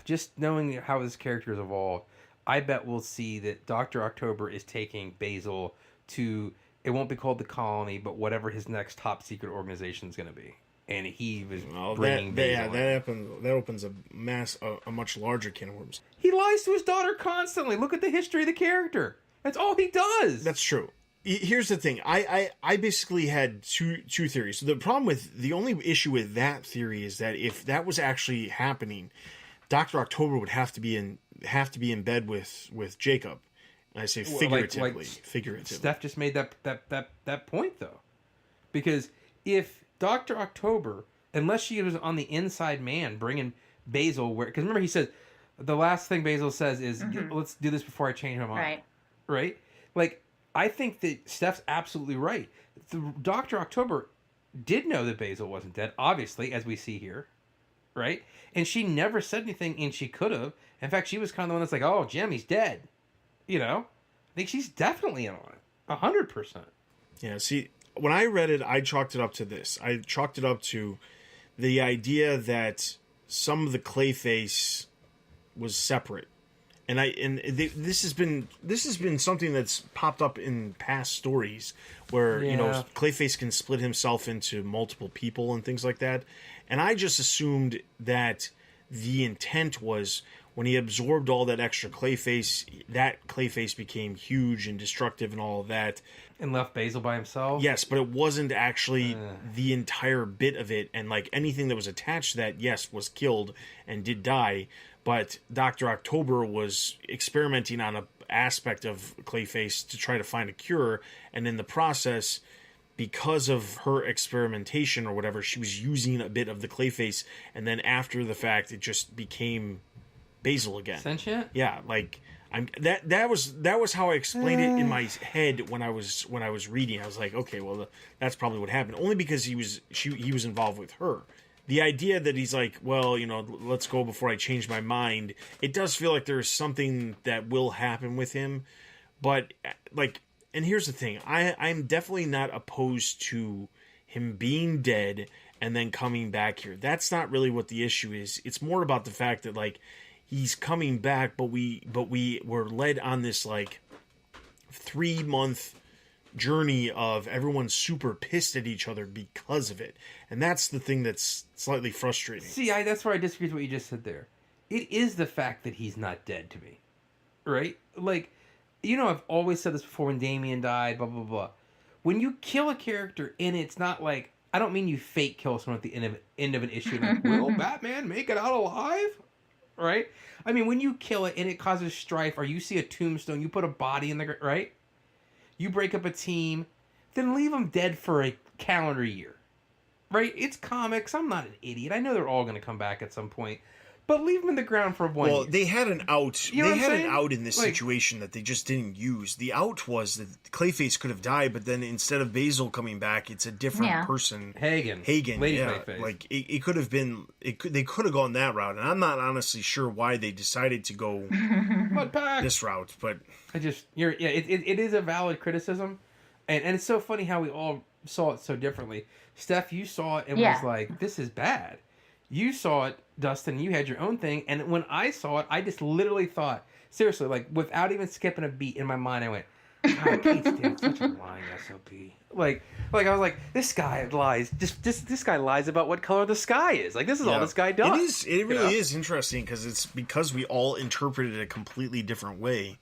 just knowing how this character has evolved. I bet we'll see that Dr. October is taking Basil to, it won't be called the Colony, but whatever his next top secret organization is going to be. And he was bringing Basil. That opens a much larger can of worms. He lies to his daughter constantly. Look at the history of the character. That's all he does. That's true. Here's the thing. I basically had two theories. So the only issue with that theory is that if that was actually happening, Dr. October would have to be in bed with Jacob. And I say figuratively. Figuratively. Steph just made that point though, because if Dr. October, unless she was on the inside man bringing Basil, because remember he says the last thing Basil says is let's do this before I change my mind. Right? Like, I think that Steph's absolutely right. Dr. October did know that Basil wasn't dead, obviously, as we see here. Right? And she never said anything, and she could have. In fact, she was kind of the one that's like, oh, Jim, he's dead. You know? I think she's definitely in on it. 100%. Yeah, see, when I read it, I chalked it up to this. I chalked it up to the idea that some of the Clayface was separate. This has been something that's popped up in past stories where Clayface can split himself into multiple people and things like that, and I just assumed that the intent was when he absorbed all that extra Clayface, that Clayface became huge and destructive and all of that, and left Basil by himself. Yes, but it wasn't actually the entire bit of it, and like anything that was attached to that, yes, was killed and did die. But Dr. October was experimenting on an aspect of Clayface to try to find a cure, and in the process, because of her experimentation or whatever, she was using a bit of the Clayface, and then after the fact, it just became Basil again. Sentient? Yeah, like that was how I explained it in my head when I was reading. I was like, okay, well, that's probably what happened. Only because he was involved with her. The idea that he's like, well, let's go before I change my mind. It does feel like there's something that will happen with him, but like, and here's the thing: I'm definitely not opposed to him being dead and then coming back here. That's not really what the issue is. It's more about the fact that like he's coming back, but we were led on this like 3-month journey of everyone super pissed at each other because of it, and that's the thing that's slightly frustrating. See, that's where I disagree with what you just said there. It is the fact that he's not dead to me, right? Like, I've always said this before when Damien died, blah blah blah. When you kill a character, and it's not like, I don't mean you fake kill someone at the end of an issue, like, will Batman make it out alive? Right? I mean, when you kill it and it causes strife, or you see a tombstone, you put a body in the right. You break up a team, then leave them dead for a calendar year. Right? It's comics. I'm not an idiot. I know they're all going to come back at some point. But leave them in the ground for 1 year. Well, they had an out. You know they had saying? An out in this situation that they just didn't use. The out was that Clayface could have died, but then instead of Basil coming back, it's a different person. Hagen, Lady Clayface. Like it could have been. They could have gone that route, and I'm not honestly sure why they decided to go this route. But it is a valid criticism, and it's so funny how we all saw it so differently. Steph, you saw it and was like, "This is bad." You saw it, Dustin, you had your own thing, and when I saw it, I just literally thought, seriously, like, without even skipping a beat in my mind, I went, God, Kate Stan's such a lying SOB. Like I was like, this guy lies. This guy lies about what color the sky is. Like, this is all this guy does. It really is interesting because we all interpret it a completely different way.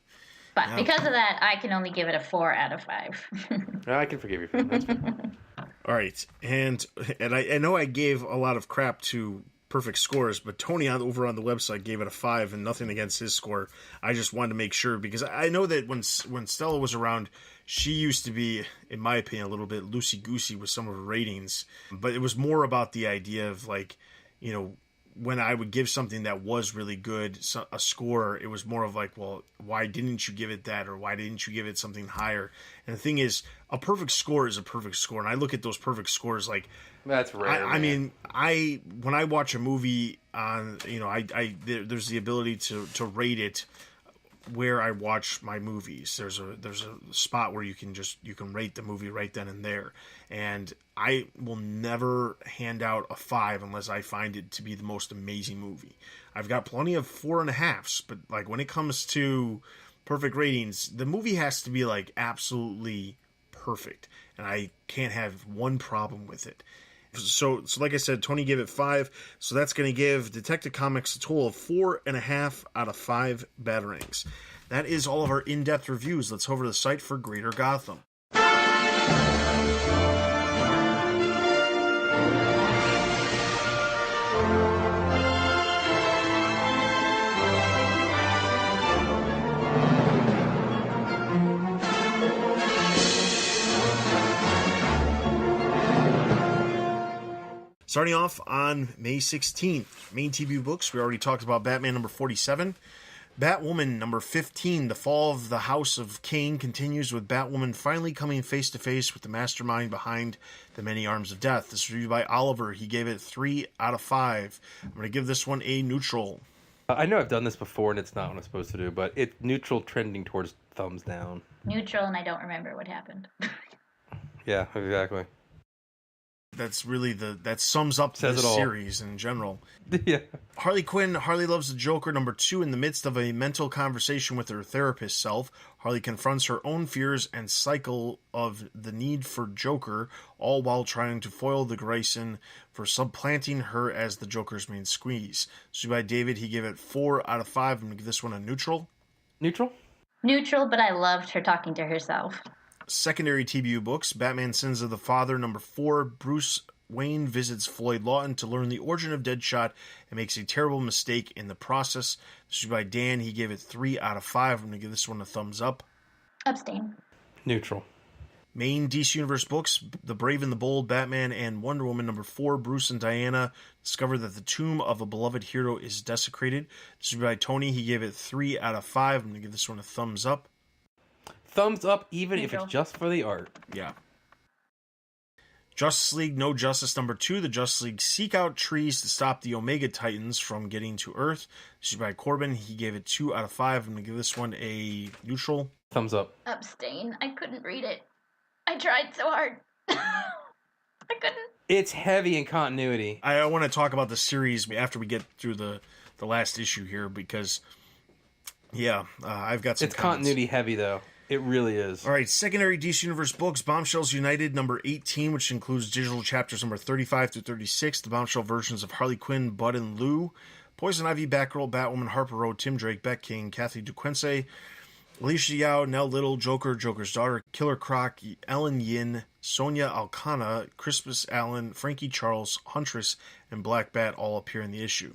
But because of that, I can only give it a 4 out of 5. I can forgive you for that. That's fine. All right, and I know I gave a lot of crap to perfect scores, but Tony over on the website gave it a 5, and nothing against his score. I just wanted to make sure, because I know that when Stella was around, she used to be, in my opinion, a little bit loosey-goosey with some of her ratings, but it was more about the idea of, like, you know, when I would give something that was really good a score, it was more of like, well, why didn't you give it that, or why didn't you give it something higher? And the thing is, a perfect score is a perfect score, and I look at those perfect scores like, that's rare. I mean, when I watch a movie on, you know, there's the ability to rate it where I watch my movies. There's a spot where you can rate the movie right then and there, and I will never hand out a 5 unless I find it to be the most amazing movie. I've got plenty of 4.5s, but like when it comes to perfect ratings, the movie has to be like absolutely perfect, and I can't have one problem with it. So like I said, Tony gave it 5, so that's going to give Detective Comics a total of 4.5 out of 5 batarangs. That is all of our in-depth reviews. Let's head over to the site for Greater Gotham. Starting off on May 16th, main TBU books, we already talked about Batman number 47. Batwoman number 15, The Fall of the House of Kane, continues with Batwoman finally coming face to face with the mastermind behind the many arms of death. This is reviewed by Oliver. He gave it 3 out of 5. I'm going to give this one a neutral. I know I've done this before and it's not what I'm supposed to do, but it's neutral trending towards thumbs down. Neutral, and I don't remember what happened. Yeah, exactly. That's really that sums up the series in general. Yeah. Harley Quinn, Harley Loves the Joker, number 2. In the midst of a mental conversation with her therapist self, Harley confronts her own fears and cycle of the need for Joker, all while trying to foil the Grayson for supplanting her as the Joker's main squeeze. So by David, he gave it 4 out of 5. I'm going to give this one a neutral. Neutral? Neutral, but I loved her talking to herself. Secondary TBU books, Batman Sins of the Father, number 4. Bruce Wayne visits Floyd Lawton to learn the origin of Deadshot and makes a terrible mistake in the process. This is by Dan. He gave it 3 out of 5. I'm going to give this one a thumbs up. Abstain. Neutral. Main DC Universe books, The Brave and the Bold, Batman and Wonder Woman, number 4. Bruce and Diana discover that the tomb of a beloved hero is desecrated. This is by Tony. He gave it 3 out of 5. I'm going to give this one a thumbs up. Thumbs up, even Neutral. if it's just for the art. Yeah. Justice League No Justice number 2. The Justice League seek out trees to stop the Omega Titans from getting to Earth. This is by Corbin. He gave it 2 out of 5. I'm going to give this one a neutral. Thumbs up. Abstain. I couldn't read it. I tried so hard. I couldn't. It's heavy in continuity. I want to talk about the series after we get through the last issue here because, I've got some It's comments. continuity heavy, though. It really is. All right, secondary DC Universe books, Bombshells United, number 18, which includes digital chapters number 35 through 36, the Bombshell versions of Harley Quinn, Bud and Lou, Poison Ivy, Batgirl, Batwoman, Harper Row, Tim Drake, Beck King, Kathy DeQuince, Alicia Yao, Nell Little, Joker, Joker's Daughter, Killer Croc, Ellen Yin, Sonia Alcana, Crispus Allen, Frankie Charles, Huntress, and Black Bat all appear in the issue.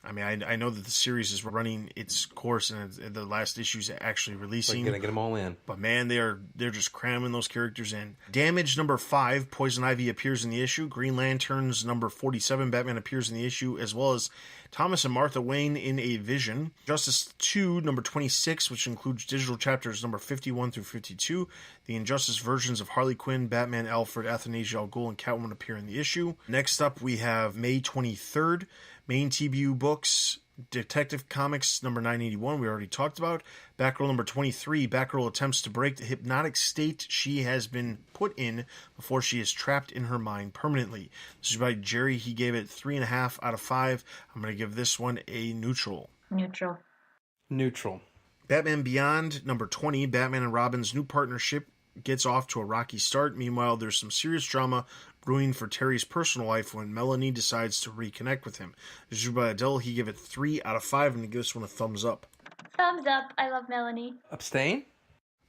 I mean, I know that the series is running its course and the last issue is actually releasing. We're gonna get them all in. But man, they're just cramming those characters in. Damage number 5, Poison Ivy appears in the issue. Green Lanterns number 47, Batman appears in the issue, as well as Thomas and Martha Wayne in a Vision. Justice 2 number 26, which includes digital chapters number 51 through 52. The Injustice versions of Harley Quinn, Batman, Alfred, Athanasia Al Ghul, and Catwoman appear in the issue. Next up, we have May 23rd. Main TBU books, Detective Comics number 981, we already talked about. Batgirl number 23, Batgirl attempts to break the hypnotic state she has been put in before she is trapped in her mind permanently. This is by Jerry. He gave it 3.5 out of 5. I'm going to give this one a neutral. Neutral. Neutral. Batman Beyond, number 20, Batman and Robin's new partnership gets off to a rocky start. Meanwhile, there's some serious drama brewing for Terry's personal life when Melanie decides to reconnect with him. This is by Adele. He gave it 3 out of 5, and he gives this one a thumbs up. Thumbs up. I love Melanie. Abstain?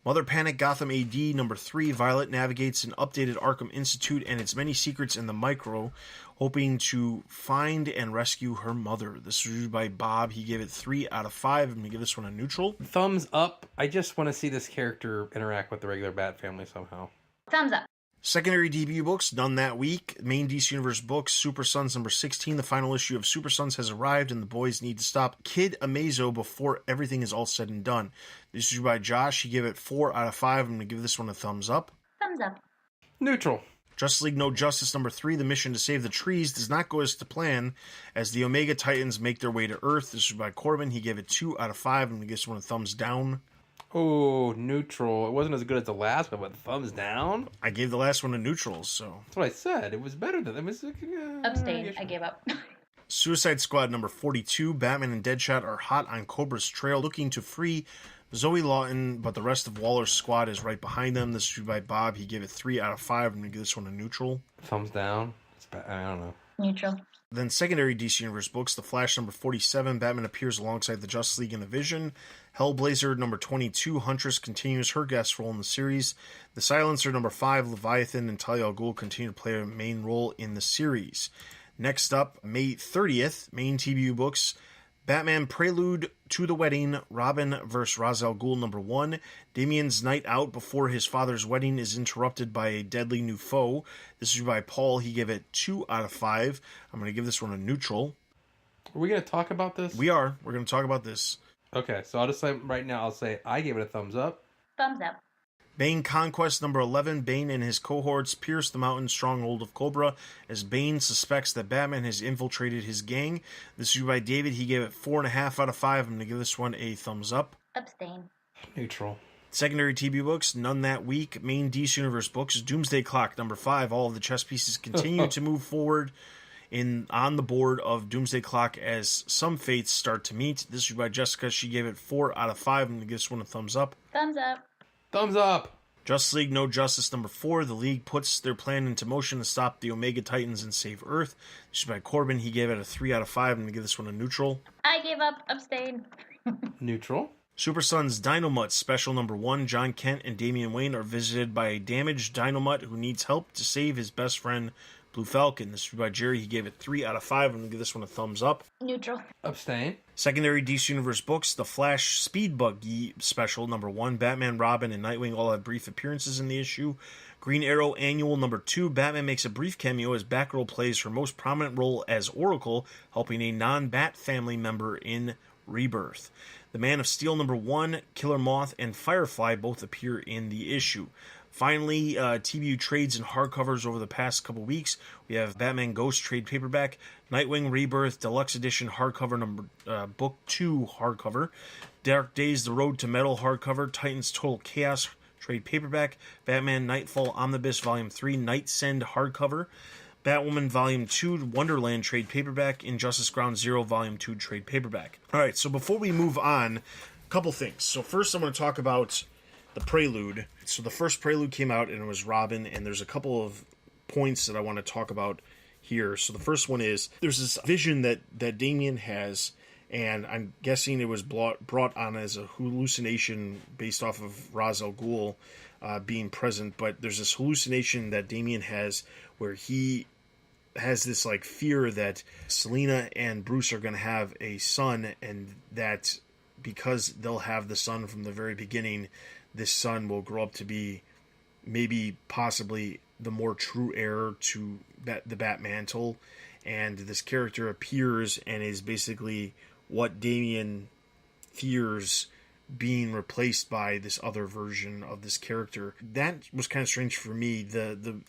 Mother Panic Gotham AD number 3, Violet navigates an updated Arkham Institute and its many secrets in the micro, hoping to find and rescue her mother. This was reviewed by Bob. He gave it 3 out of 5. I'm going to give this one a neutral. Thumbs up. I just want to see this character interact with the regular Bat family somehow. Thumbs up. Secondary debut books done that week. Main DC Universe books, Super Sons number 16. The final issue of Super Sons has arrived, and the boys need to stop Kid Amazo before everything is all said and done. This is by Josh. He gave it 4 out of 5. I'm going to give this one a thumbs up. Thumbs up. Neutral. Justice League No Justice number 3, the mission to save the trees does not go as to plan as the Omega Titans make their way to Earth. This is by Corbin. He gave it 2 out of 5. I'm going to give this one a thumbs down. Oh, neutral. It wasn't as good as the last one, but thumbs down? I gave the last one a neutral, so. That's what I said. It was better than it was. Abstain. I gave up. Suicide Squad number 42, Batman and Deadshot are hot on Cobra's trail looking to free Zoe Lawton, but the rest of Waller's squad is right behind them. This is by Bob. He gave it 3 out of 5. I'm going to give this one a neutral. Thumbs down? I don't know. Neutral. Then secondary DC Universe books, The Flash number 47, Batman appears alongside the Justice League in a vision. Hellblazer number 22, Huntress continues her guest role in the series. The Silencer number 5, Leviathan and Talia al Ghul continue to play a main role in the series. Next up, May 30th, main TBU books, Batman Prelude to the Wedding, Robin vs. Ra's al Ghul number 1. Damian's night out before his father's wedding is interrupted by a deadly new foe. This is by Paul. He gave it 2 out of 5. I'm going to give this one a neutral. Are we going to talk about this? We are. We're going to talk about this. Okay, so I'll just say right now, I'll say I gave it a thumbs up. Thumbs up. Bane Conquest number 11, Bane and his cohorts pierce the mountain stronghold of Cobra as Bane suspects that Batman has infiltrated his gang. This is by David. He gave it 4.5 out of 5. I'm going to give this one a thumbs up. Abstain. Neutral. Secondary TBU books, none that week. Main DC Universe books, Doomsday Clock number 5. All of the chess pieces continue to move forward on the board of Doomsday Clock as some fates start to meet. This is by Jessica. She gave it 4 out of 5. I'm going to give this one a thumbs up. Thumbs up. Thumbs up. Justice League No Justice number 4. The League puts their plan into motion to stop the Omega Titans and save Earth. This is by Corbin. He gave it a 3 out of 5. I'm going to give this one a neutral. I gave up. Abstain. Neutral. Super Sons Dynomutt Special number 1. John Kent and Damian Wayne are visited by a damaged Dynomutt who needs help to save his best friend, Blue Falcon. This is by Jerry. He gave it 3 out of 5. I'm going to give this one a thumbs up. Neutral. Abstain. Secondary DC Universe books, The Flash Speed Buggy Special number 1. Batman, Robin, and Nightwing all have brief appearances in the issue. Green Arrow Annual number 2. Batman makes a brief cameo as Batgirl plays her most prominent role as Oracle, helping a non-Bat family member in Rebirth. The Man of Steel number 1, Killer Moth, and Firefly both appear in the issue. Finally, TBU trades and hardcovers over the past couple weeks. We have Batman Ghost trade paperback, Nightwing Rebirth Deluxe Edition hardcover number book 2 hardcover, Dark Days The Road to Metal hardcover, Titans Total Chaos trade paperback, Batman Nightfall Omnibus Volume 3 Night Send hardcover, Batwoman Volume 2 Wonderland trade paperback, Injustice Ground Zero Volume 2 trade paperback. Alright, so before we move on, a couple things. So first I'm going to talk about the Prelude. So the first Prelude came out and it was Robin, and there's a couple of points that I want to talk about here. So the first one is there's this vision that Damian has, and I'm guessing it was brought on as a hallucination based off of Ra's al Ghul being present, but there's this hallucination that Damian has where he has this like fear that Selina and Bruce are going to have a son, and that because they'll have the son from the very beginning, this son will grow up to be maybe possibly the more true heir to the Bat mantle. And this character appears and is basically what Damian fears being replaced by this other version of this character. That was kind of strange for me.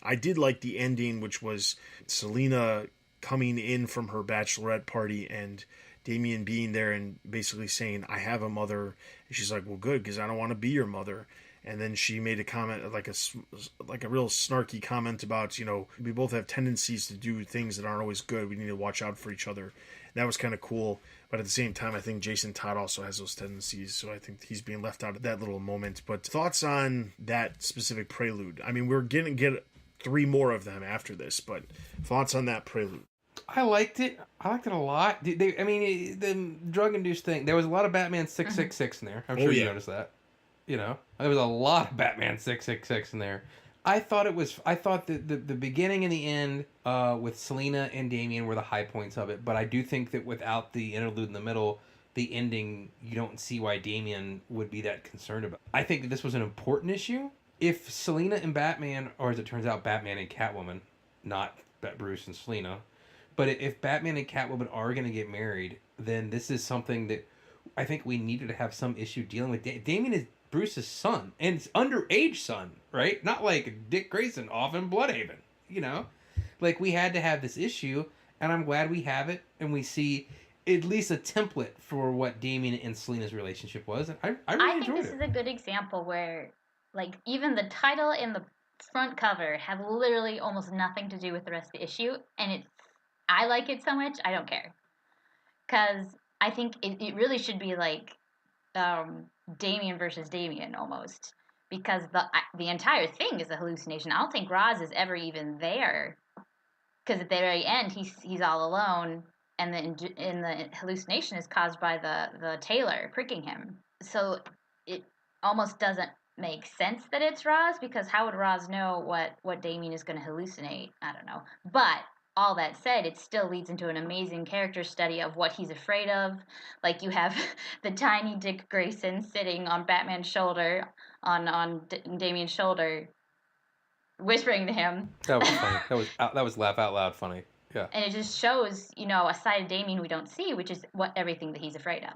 I did like the ending, which was Selina coming in from her bachelorette party and Damian being there and basically saying, I have a mother. And she's like, well, good, because I don't want to be your mother. And then she made a comment, like a real snarky comment about, we both have tendencies to do things that aren't always good. We need to watch out for each other. That was kind of cool. But at the same time, I think Jason Todd also has those tendencies. So I think he's being left out of that little moment. But thoughts on that specific prelude? I mean, we're going to get 3 more of them after this, but thoughts on that prelude? I liked it. I liked it a lot. The drug-induced thing, there was a lot of Batman 666 in there. I'm sure you noticed that. There was a lot of Batman 666 in there. I thought that the beginning and the end with Selina and Damian were the high points of it, but I do think that without the interlude in the middle, the ending, you don't see why Damian would be that concerned about. I think that this was an important issue. If Selina and Batman, or as it turns out, Batman and Catwoman, not Bruce and Selina, but if Batman and Catwoman are going to get married, then this is something that I think we needed to have some issue dealing with. Damian is Bruce's son, and it's underage son, right? Not like Dick Grayson off in Bloodhaven, Like, we had to have this issue, and I'm glad we have it, and we see at least a template for what Damian and Selina's relationship was, and I really enjoyed it. I think this is a good example where, like, even the title and the front cover have literally almost nothing to do with the rest of the issue, and I like it so much, I don't care. Because I think it really should be like Damian versus Damian almost, because the entire thing is a hallucination. I don't think Roz is ever even there, because at the very end he's all alone, and the hallucination is caused by the tailor pricking him. So it almost doesn't make sense that it's Roz, because how would Roz know what Damian is going to hallucinate? I don't know. But all that said, it still leads into an amazing character study of what he's afraid of. Like, you have the tiny Dick Grayson sitting on Batman's shoulder, on Damian's shoulder, whispering to him. That was funny. That was laugh out loud funny. Yeah. And it just shows, a side of Damian we don't see, which is everything that he's afraid of.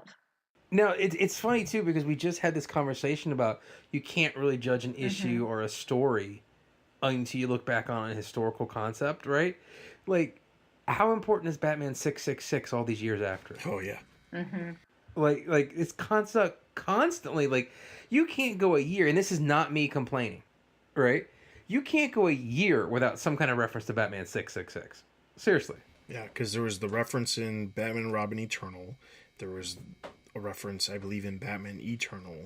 Now, it's funny, too, because we just had this conversation about you can't really judge an issue or a story until you look back on a historical concept, right? Like, how important is Batman 666 all these years after? Oh, yeah. Mm-hmm. Like it's constantly, like, you can't go a year, and this is not me complaining, right? You can't go a year without some kind of reference to Batman 666. Seriously. Yeah, because there was the reference in Batman and Robin Eternal. There was a reference, I believe, in Batman Eternal.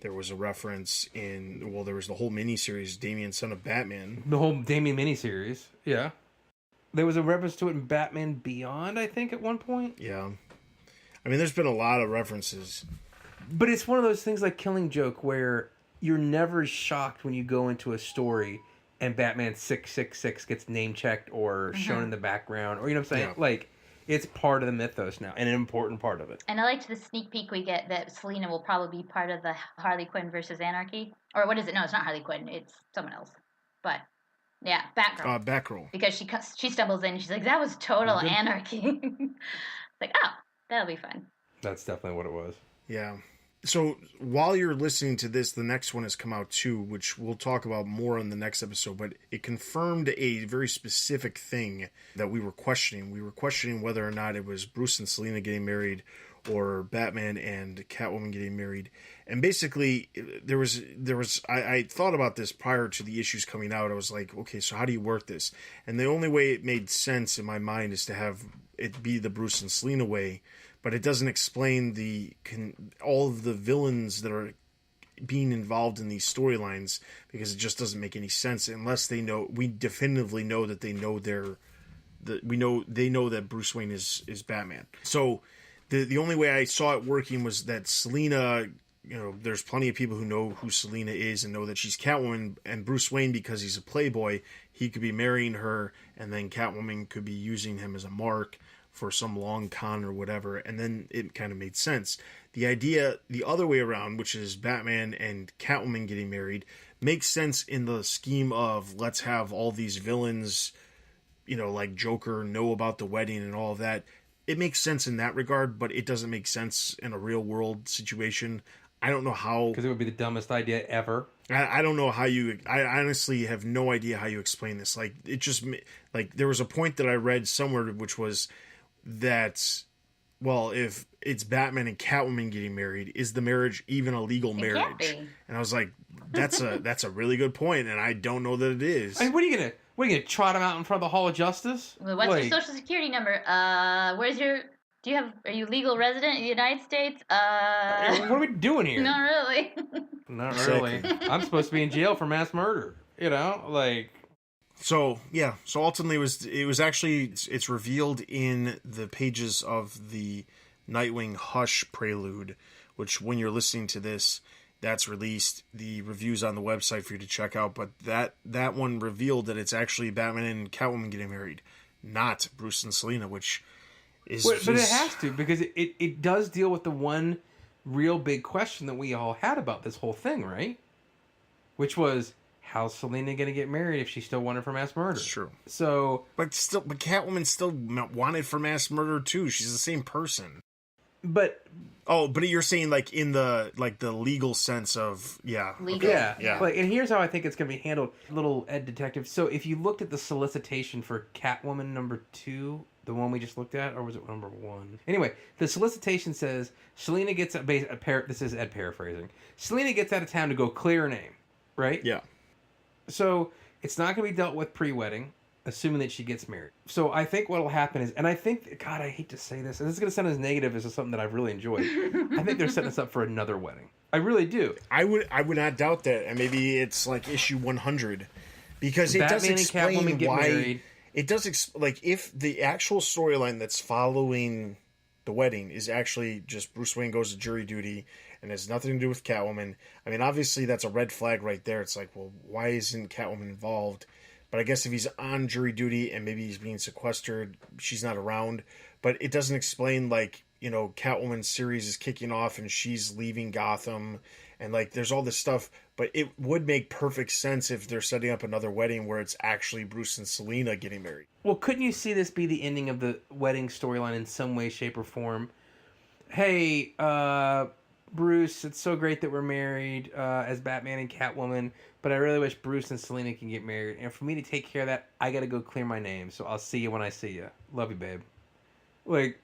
There was a reference there was the whole miniseries, Damian, Son of Batman. The whole Damian miniseries, yeah. There was a reference to it in Batman Beyond, I think, at one point. Yeah. I mean, there's been a lot of references. But it's one of those things like Killing Joke where you're never shocked when you go into a story and Batman 666 gets name-checked or shown in the background. Or, you know what I'm saying? Yeah. Like, it's part of the mythos now, and an important part of it. And I liked the sneak peek we get that Selina will probably be part of the Harley Quinn versus Anarchy. Or what is it? No, it's not Harley Quinn. It's someone else. But... yeah, Batgirl. Batgirl. Because she stumbles in and she's like, that was total anarchy. It's like, oh, that'll be fun. That's definitely what it was. Yeah. So while you're listening to this, the next one has come out too, which we'll talk about more in the next episode, but it confirmed a very specific thing that we were questioning. We were questioning whether or not it was Bruce and Selina getting married or Batman and Catwoman getting married. And basically, I thought about this prior to the issues coming out. I was like, okay, so how do you work this? And the only way it made sense in my mind is to have it be the Bruce and Selina way, but it doesn't explain all of the villains that are being involved in these storylines, because it just doesn't make any sense unless we definitively know that they know they know that Bruce Wayne is Batman. So the only way I saw it working was that Selina, there's plenty of people who know who Selina is and know that she's Catwoman, and Bruce Wayne, because he's a playboy, he could be marrying her, and then Catwoman could be using him as a mark for some long con or whatever, and then it kind of made sense. The idea the other way around, which is Batman and Catwoman getting married, makes sense in the scheme of let's have all these villains, like Joker, know about the wedding and all of that. It makes sense in that regard, but it doesn't make sense in a real world situation. I don't know how... because it would be the dumbest idea ever. I don't know how you... I honestly have no idea how you explain this. Like, it just... like, there was a point that I read somewhere which was that, well, if it's Batman and Catwoman getting married, is the marriage even a legal marriage? Can't be. And I was like, that's a really good point, and I don't know that it is. I mean, what are you gonna trot him out in front of the Hall of Justice? Well, what's your social security number? Are you legal resident in the United States? What are we doing here? Not really. Not really. I'm supposed to be in jail for mass murder. You know, like. So yeah, so ultimately it was actually it's revealed in the pages of the Nightwing Hush prelude, which when you're listening to this, that's released. The reviews on the website for you to check out, but that one revealed that it's actually Batman and Catwoman getting married, not Bruce and Selina, which is. But it has to, because it does deal with the one real big question that we all had about this whole thing, right? Which was, how's Selina going to get married if she's still wanted for mass murder? It's true. So, but Catwoman still wanted for mass murder too. She's the same person. But you're saying like in the legal sense of legal. Yeah. Like, and here's how I think it's going to be handled. Little Ed Detective. So if you looked at the solicitation for Catwoman number 2, the one we just looked at, or was it number 1? Anyway, the solicitation says Selina gets this is Ed paraphrasing. Selina gets out of town to go clear her name, right? Yeah. So it's not going to be dealt with pre-wedding, assuming that she gets married. So I think what will happen is, and I think, God, I hate to say this, and this is going to sound as negative as something that I've really enjoyed. I think they're setting us up for another wedding. I really do. I would not doubt that, and maybe it's like issue 100, because it Batman does explain and Catwoman get why. Married. It does like if the actual storyline that's following the wedding is actually just Bruce Wayne goes to jury duty and has nothing to do with Catwoman. I mean, obviously that's a red flag right there. It's like, well, why isn't Catwoman involved? But I guess if he's on jury duty and maybe he's being sequestered, she's not around. But it doesn't explain, like, you know, Catwoman's series is kicking off and she's leaving Gotham. And, like, there's all this stuff. But it would make perfect sense if they're setting up another wedding where it's actually Bruce and Selina getting married. Well, couldn't you see this be the ending of the wedding storyline in some way, shape, or form? Hey, Bruce, it's so great that we're married as Batman and Catwoman, but I really wish Bruce and Selina can get married. And for me to take care of that, I got to go clear my name. So I'll see you when I see you. Love you, babe. Like,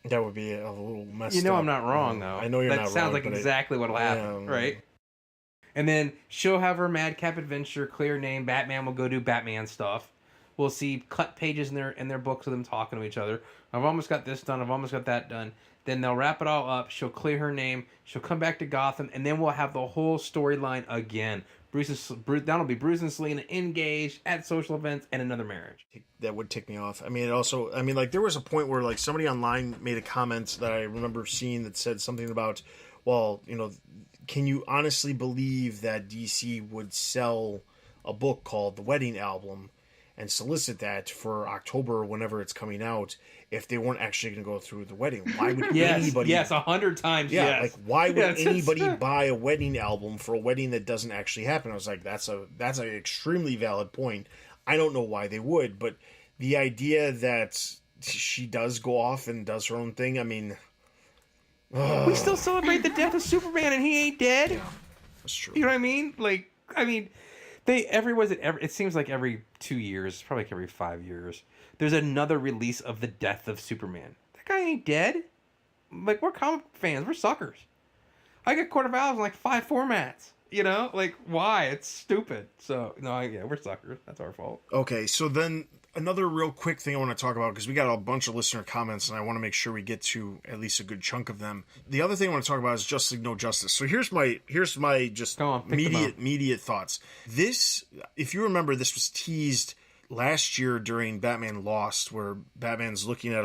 that would be a little messed up. You know I'm not wrong, though. I know you're not wrong. That sounds like exactly what'll happen, right? And then she'll have her madcap adventure, clear name. Batman will go do Batman stuff. We'll see cut pages in their books of them talking to each other. I've almost got this done. I've almost got that done. Then they'll wrap it all up. She'll clear her name. She'll come back to Gotham, and then we'll have the whole storyline again. That'll be Bruce and Selina engaged at social events and another marriage. That would tick me off. I mean, like there was a point where like somebody online made a comment that I remember seeing that said something about, well, you know, can you honestly believe that DC would sell a book called The Wedding Album and solicit that for October or whenever it's coming out if they weren't actually going to go through the wedding? Why would anybody? Yes, 100 times. Yeah, yes. like why would anybody buy a wedding album for a wedding that doesn't actually happen? I was like, that's an extremely valid point. I don't know why they would, but the idea that she does go off and does her own thing, I mean, we still celebrate the death of Superman and he ain't dead. Yeah, that's true. You know what I mean? Like, I mean, it seems like every 2 years, probably like every 5 years, there's another release of the death of Superman. That guy ain't dead. Like, we're comic fans. We're suckers. I get Court of Owls in like 5 formats. You know? Like, why? It's stupid. So, no, yeah, we're suckers. That's our fault. Okay, so then another real quick thing I want to talk about, because we got a bunch of listener comments, and I want to make sure we get to at least a good chunk of them. The other thing I want to talk about is Justice League No Justice. So here's my just immediate thoughts. This, if you remember, this was teased last year during Batman Lost, where Batman's looking at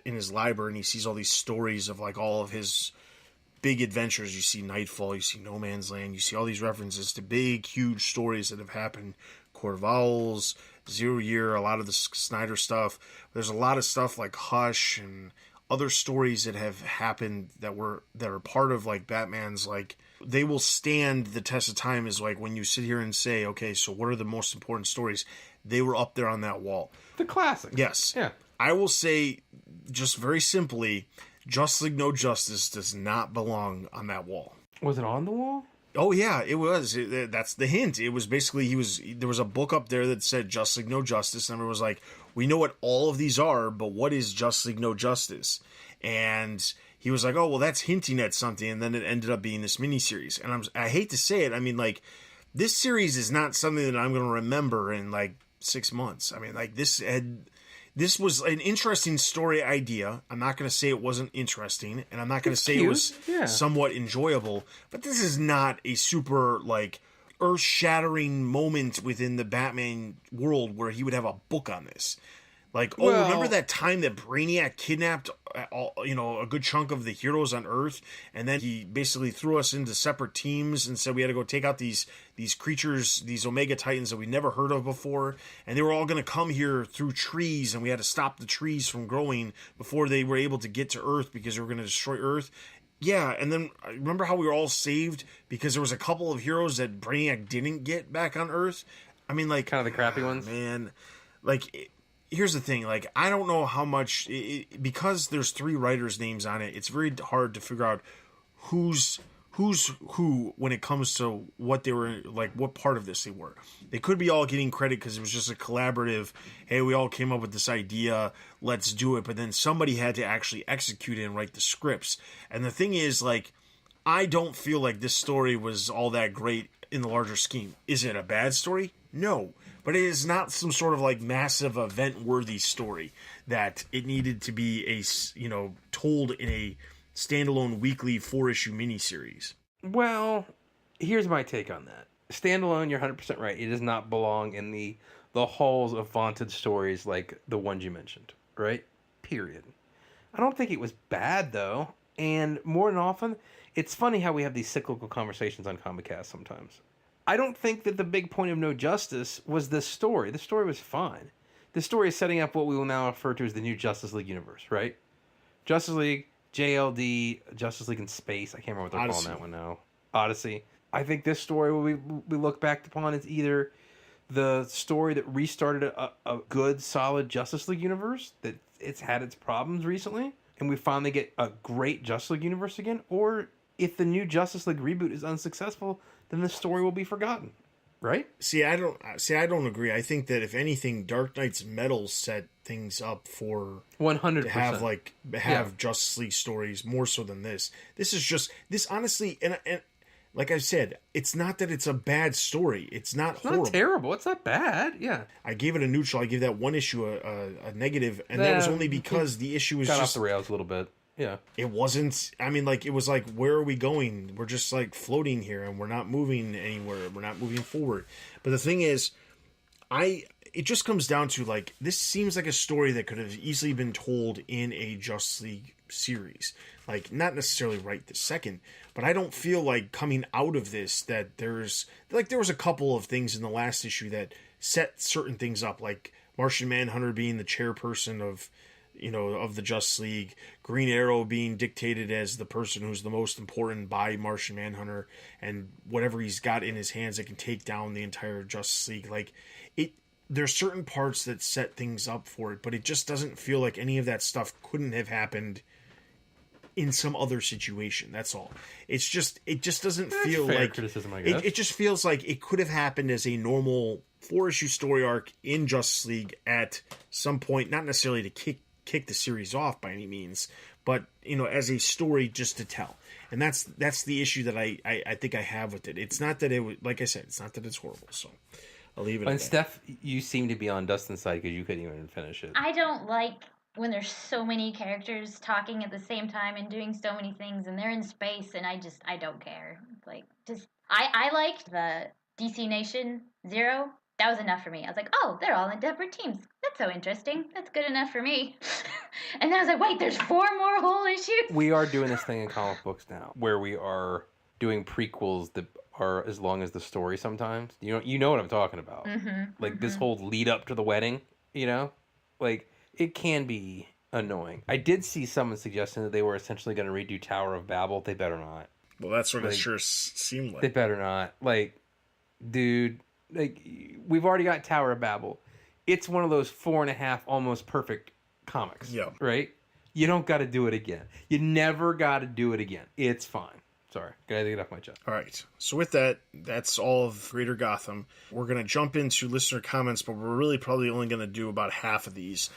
in his library and he sees all these stories of like all of his big adventures. You see Nightfall, you see No Man's Land, you see all these references to big, huge stories that have happened. Court of Owls, Zero Year, a lot of the Snyder stuff. There's a lot of stuff like Hush and other stories that have happened that are part of like Batman's, like they will stand the test of time. Is like when you sit here and say, okay, so what are the most important stories? They were up there on that wall. The classics. Yes. Yeah. I will say, just very simply, Justice League No Justice does not belong on that wall. Was it on the wall? Oh yeah, it was. That's the hint. It was basically there was a book up there that said Justice League No Justice, and everyone was like, we know what all of these are, but what is Justice League No Justice? And he was like, oh, well, that's hinting at something, and then it ended up being this miniseries. And I hate to say it, I mean, like, this series is not something that I'm going to remember in, like, 6 months. I mean, like, this was an interesting story idea. I'm not going to say it wasn't interesting, and I'm not going to say it was somewhat enjoyable, but this is not a super, like, earth-shattering moment within the Batman world where he would have a book on this. Like, remember that time that Brainiac kidnapped a good chunk of the heroes on Earth, and then he basically threw us into separate teams and said we had to go take out these creatures, these Omega Titans that we never heard of before, and they were all going to come here through trees, and we had to stop the trees from growing before they were able to get to Earth because they were going to destroy Earth. Yeah, and then remember how we were all saved because there was a couple of heroes that Brainiac didn't get back on Earth? I mean, like... kind of the crappy ones? Man, like... Here's the thing, like, I don't know how much, because there's 3 writers' names on it, it's very hard to figure out who's who when it comes to what they were, like, what part of this they were. They could be all getting credit because it was just a collaborative, hey, we all came up with this idea, let's do it, but then somebody had to actually execute it and write the scripts. And the thing is, like, I don't feel like this story was all that great in the larger scheme. Is it a bad story? No. But it is not some sort of like massive event-worthy story that it needed to be told in a standalone weekly 4-issue miniseries. Well, here's my take on that. Standalone, you're 100% right. It does not belong in the halls of vaunted stories like the ones you mentioned, right? Period. I don't think it was bad though, and more than often, it's funny how we have these cyclical conversations on Comicast sometimes. I don't think that the big point of No Justice was this story. The story was fine. The story is setting up what we will now refer to as the new Justice League universe, right? Justice League, JLD, Justice League in Space. I can't remember what they're calling that one now. Odyssey. I think this story will be looked back upon as either the story that restarted a good, solid Justice League universe, that it's had its problems recently, and we finally get a great Justice League universe again, or if the new Justice League reboot is unsuccessful, then the story will be forgotten, right? See, I don't agree. I think that if anything, Dark Knight's Metal set things up for 100% to have Justice League stories more so than this. This is just honestly, and like I said, it's not that it's a bad story. It's not horrible. Not terrible. It's not bad. Yeah. I gave it a neutral. I gave that one issue a negative, and that was only because the issue was got just off the rails a little bit. Yeah. It wasn't, I mean, like, it was like, where are we going? We're just, like, floating here, and we're not moving anywhere. We're not moving forward. But the thing is, it just comes down to, like, this seems like a story that could have easily been told in a Justice League series. Like, not necessarily right this second, but I don't feel like coming out of this that there was a couple of things in the last issue that set certain things up, like Martian Manhunter being the chairperson of the Justice League, Green Arrow being dictated as the person who's the most important by Martian Manhunter, and whatever he's got in his hands that can take down the entire Justice League. Like, there's certain parts that set things up for it, but it just doesn't feel like any of that stuff couldn't have happened in some other situation. That's all. It just doesn't feel fair like criticism, I guess. It just feels like it could have happened as a normal 4-issue story arc in Justice League at some point, not necessarily to kick the series off by any means, but as a story just to tell. And that's the issue that I think I have with it. It's not that like I said, it's not that it's horrible. So I'll leave it. And Steph, you seem to be on Dustin's side because you couldn't even finish it. I don't like when there's so many characters talking at the same time and doing so many things, and they're in space, and I don't care. Like, I liked the DC Nation Zero. That was enough for me. I was like, oh, they're all in separate teams. That's so interesting. That's good enough for me. And then I was like, wait, there's 4 more whole issues? We are doing this thing in comic books now, where we are doing prequels that are as long as the story sometimes. You know what I'm talking about. Mm-hmm, this whole lead up to the wedding, Like, it can be annoying. I did see someone suggesting that they were essentially going to redo Tower of Babel. They better not. Well, that's what it sure seemed like. They better not. Like, dude... Like, we've already got Tower of Babel. It's one of those 4.5 almost perfect comics. Yeah. Right? You don't got to do it again. You never got to do it again. It's fine. Sorry. Gotta get it off my chest. All right. So with that, that's all of Greater Gotham. We're going to jump into listener comments, but we're really probably only going to do about half of these.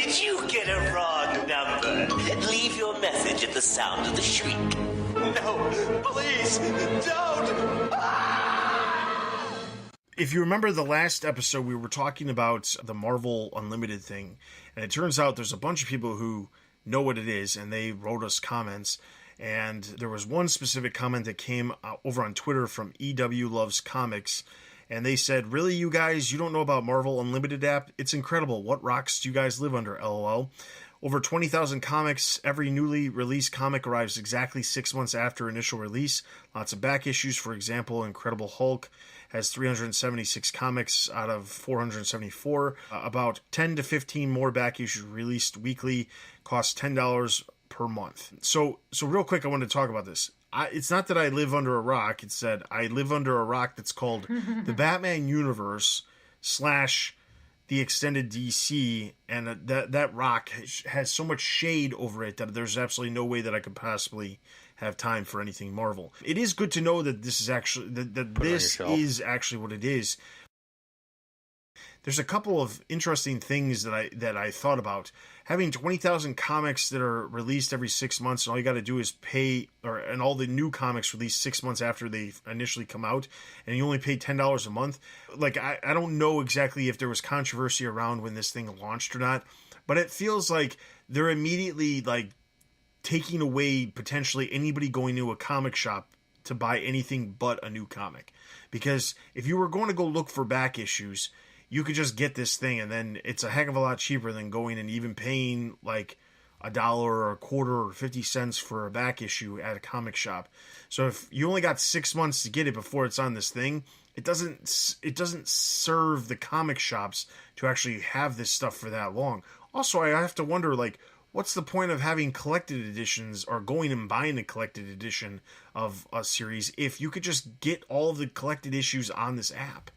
Did you get a wrong number? Leave your message at the sound of the shriek. No, please, don't! If you remember the last episode, we were talking about the Marvel Unlimited thing, and it turns out there's a bunch of people who know what it is, and they wrote us comments. And there was one specific comment that came over on Twitter from EW Loves Comics, and they said, "Really, you guys, you don't know about Marvel Unlimited app? It's incredible. What rocks do you guys live under, LOL? Over 20,000 comics. Every newly released comic arrives exactly 6 months after initial release. Lots of back issues. For example, Incredible Hulk has 376 comics out of 474. About 10 to 15 more back issues released weekly. Costs $10 per month." So real quick, I want to talk about this. It's not that I live under a rock. It's that I live under a rock that's called the Batman Universe / the extended DC, and that rock has so much shade over it that there's absolutely no way that I could possibly have time for anything Marvel. It is good to know that this is actually actually what it is. There's a couple of interesting things that I thought about. Having 20,000 comics that are released every 6 months, and all you got to do is pay, and all the new comics released 6 months after they initially come out, and you only pay $10 a month. Like, I don't know exactly if there was controversy around when this thing launched or not, but it feels like they're immediately, like, taking away potentially anybody going to a comic shop to buy anything but a new comic. Because if you were going to go look for back issues, you could just get this thing, and then it's a heck of a lot cheaper than going and even paying like $1 or a quarter or 50 cents for a back issue at a comic shop. So if you only got 6 months to get it before it's on this thing, it doesn't serve the comic shops to actually have this stuff for that long. Also, I have to wonder, like, what's the point of having collected editions or going and buying a collected edition of a series if you could just get all of the collected issues on this app?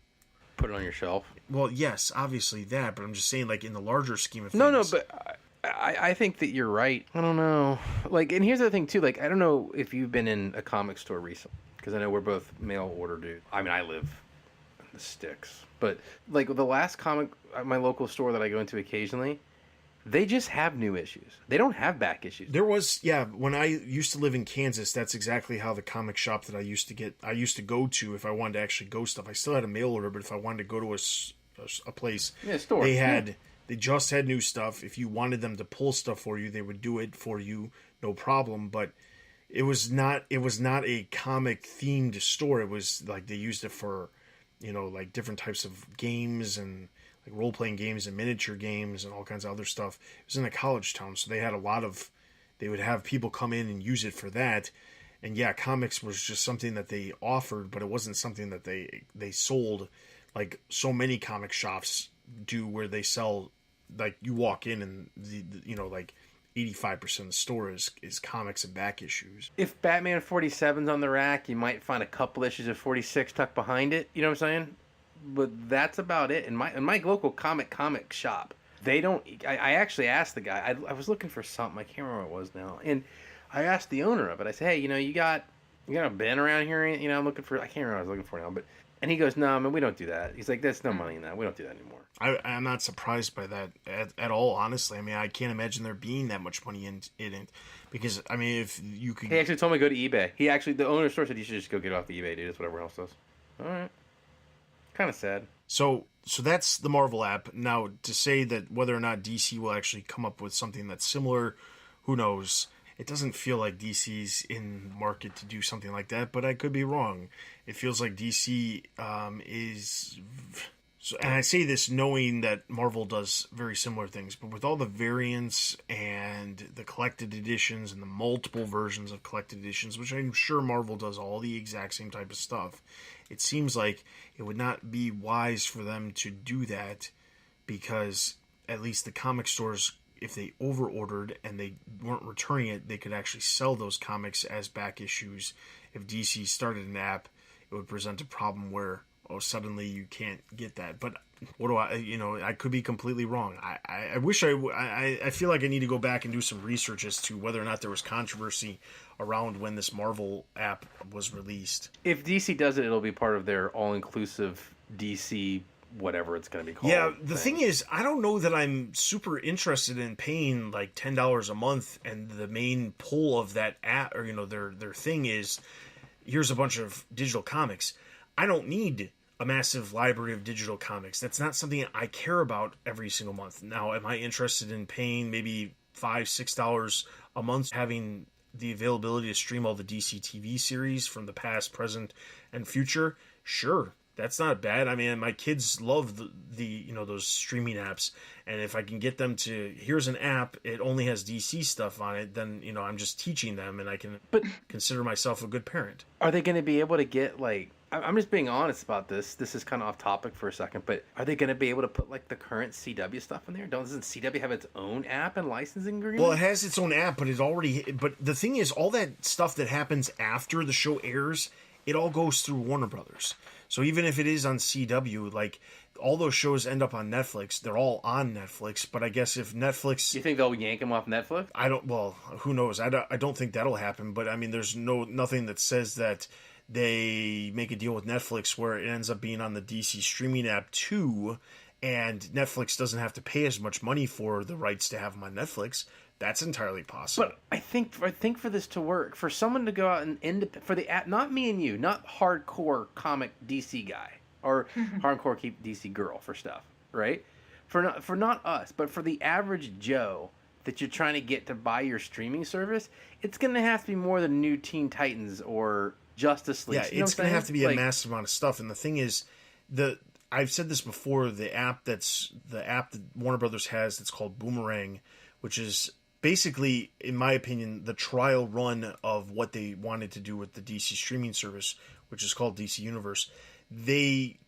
Put it on your shelf. Well, yes, obviously that, but I'm just saying, like, in the larger scheme of things. No, but I think that you're right. I don't know. Like, and here's the thing, too. Like, I don't know if you've been in a comic store recently, because I know we're both mail order dudes. I mean, I live in the sticks. But, like, the last comic at my local store that I go into occasionally, they just have new issues. They don't have back issues. There was, yeah, when I used to live in Kansas, that's exactly how the comic shop that I used to go to if I wanted to actually go stuff. I still had a mail order, but if I wanted to go to a place, store, they just had new stuff. If you wanted them to pull stuff for you, they would do it for you, no problem. But it was not a comic themed store. It was like they used it for, like different types of games and like role-playing games and miniature games and all kinds of other stuff. It was in a college town, so they had they would have people come in and use it for that. And yeah, comics was just something that they offered, but it wasn't something that they sold like so many comic shops do, where they sell, like, you walk in and like 85% of the store is comics and back issues. If Batman 47's on the rack, you might find a couple issues of 46 tucked behind it. You know what I'm saying? But that's about it. In my local comic shop, they don't. I actually asked the guy. I was looking for something. I can't remember what it was now. And I asked the owner of it. I said, "Hey, you got a bin around here? I'm looking for. I can't remember what I was looking for now. And he goes, "No, man, we don't do that." He's like, "There's no money in that. We don't do that anymore." I'm not surprised by that at all. Honestly, I mean, I can't imagine there being that much money in it, because I mean, if you could. He actually told me to go to eBay. The owner of the store said you should just go get it off the eBay, dude. That's what everyone else does. All right. Kind of sad. So that's the Marvel app. Now, to say that whether or not DC will actually come up with something that's similar, who knows? It doesn't feel like DC's in market to do something like that, but I could be wrong. It feels like DC is... And I say this knowing that Marvel does very similar things, but with all the variants and the collected editions and the multiple versions of collected editions, which I'm sure Marvel does all the exact same type of stuff, it seems like it would not be wise for them to do that, because at least the comic stores, if they over-ordered and they weren't returning it, they could actually sell those comics as back issues. If DC started an app, it would present a problem where, suddenly you can't get that. But what do I could be completely wrong. I wish I feel like I need to go back and do some research as to whether or not there was controversy around when this Marvel app was released. If DC does it, it'll be part of their all-inclusive DC whatever it's going to be called. Yeah, the thing is, I don't know that I'm super interested in paying like $10 a month, and the main pull of that app, or their thing is, here's a bunch of digital comics. I don't need a massive library of digital comics. That's not something I care about every single month. Now, am I interested in paying maybe $5-6 a month, having the availability to stream all the DC TV series from the past, present, and future? Sure. That's not bad. I mean, my kids love the those streaming apps, and if I can get them to, here's an app, it only has DC stuff on it, then I'm just teaching them, and I can consider myself a good parent. Are they going to be able to get like? I'm just being honest about this. This is kind of off topic for a second, but are they going to be able to put like the current CW stuff in there? Doesn't CW have its own app and licensing agreement? Well, it has its own app, but But the thing is, all that stuff that happens after the show airs, it all goes through Warner Brothers. So even if it is on CW, like all those shows end up on Netflix, they're all on Netflix. But I guess if Netflix, you think they'll yank them off Netflix? I don't. Well, who knows? I don't think that'll happen. But I mean, there's nothing that says that they make a deal with Netflix where it ends up being on the DC streaming app too, and Netflix doesn't have to pay as much money for the rights to have them on Netflix. That's entirely possible. But I think for this to work, for someone to go out and for the app, not me and you, not hardcore comic DC guy or hardcore keep DC girl for stuff, right? For not us, but for the average Joe that you're trying to get to buy your streaming service, it's going to have to be more than New Teen Titans or Justice League. Yeah, it's going to have to be a massive amount of stuff. And the thing is, I've said this before, the app that Warner Brothers has that's called Boomerang, which is basically, in my opinion, the trial run of what they wanted to do with the DC streaming service, which is called DC Universe.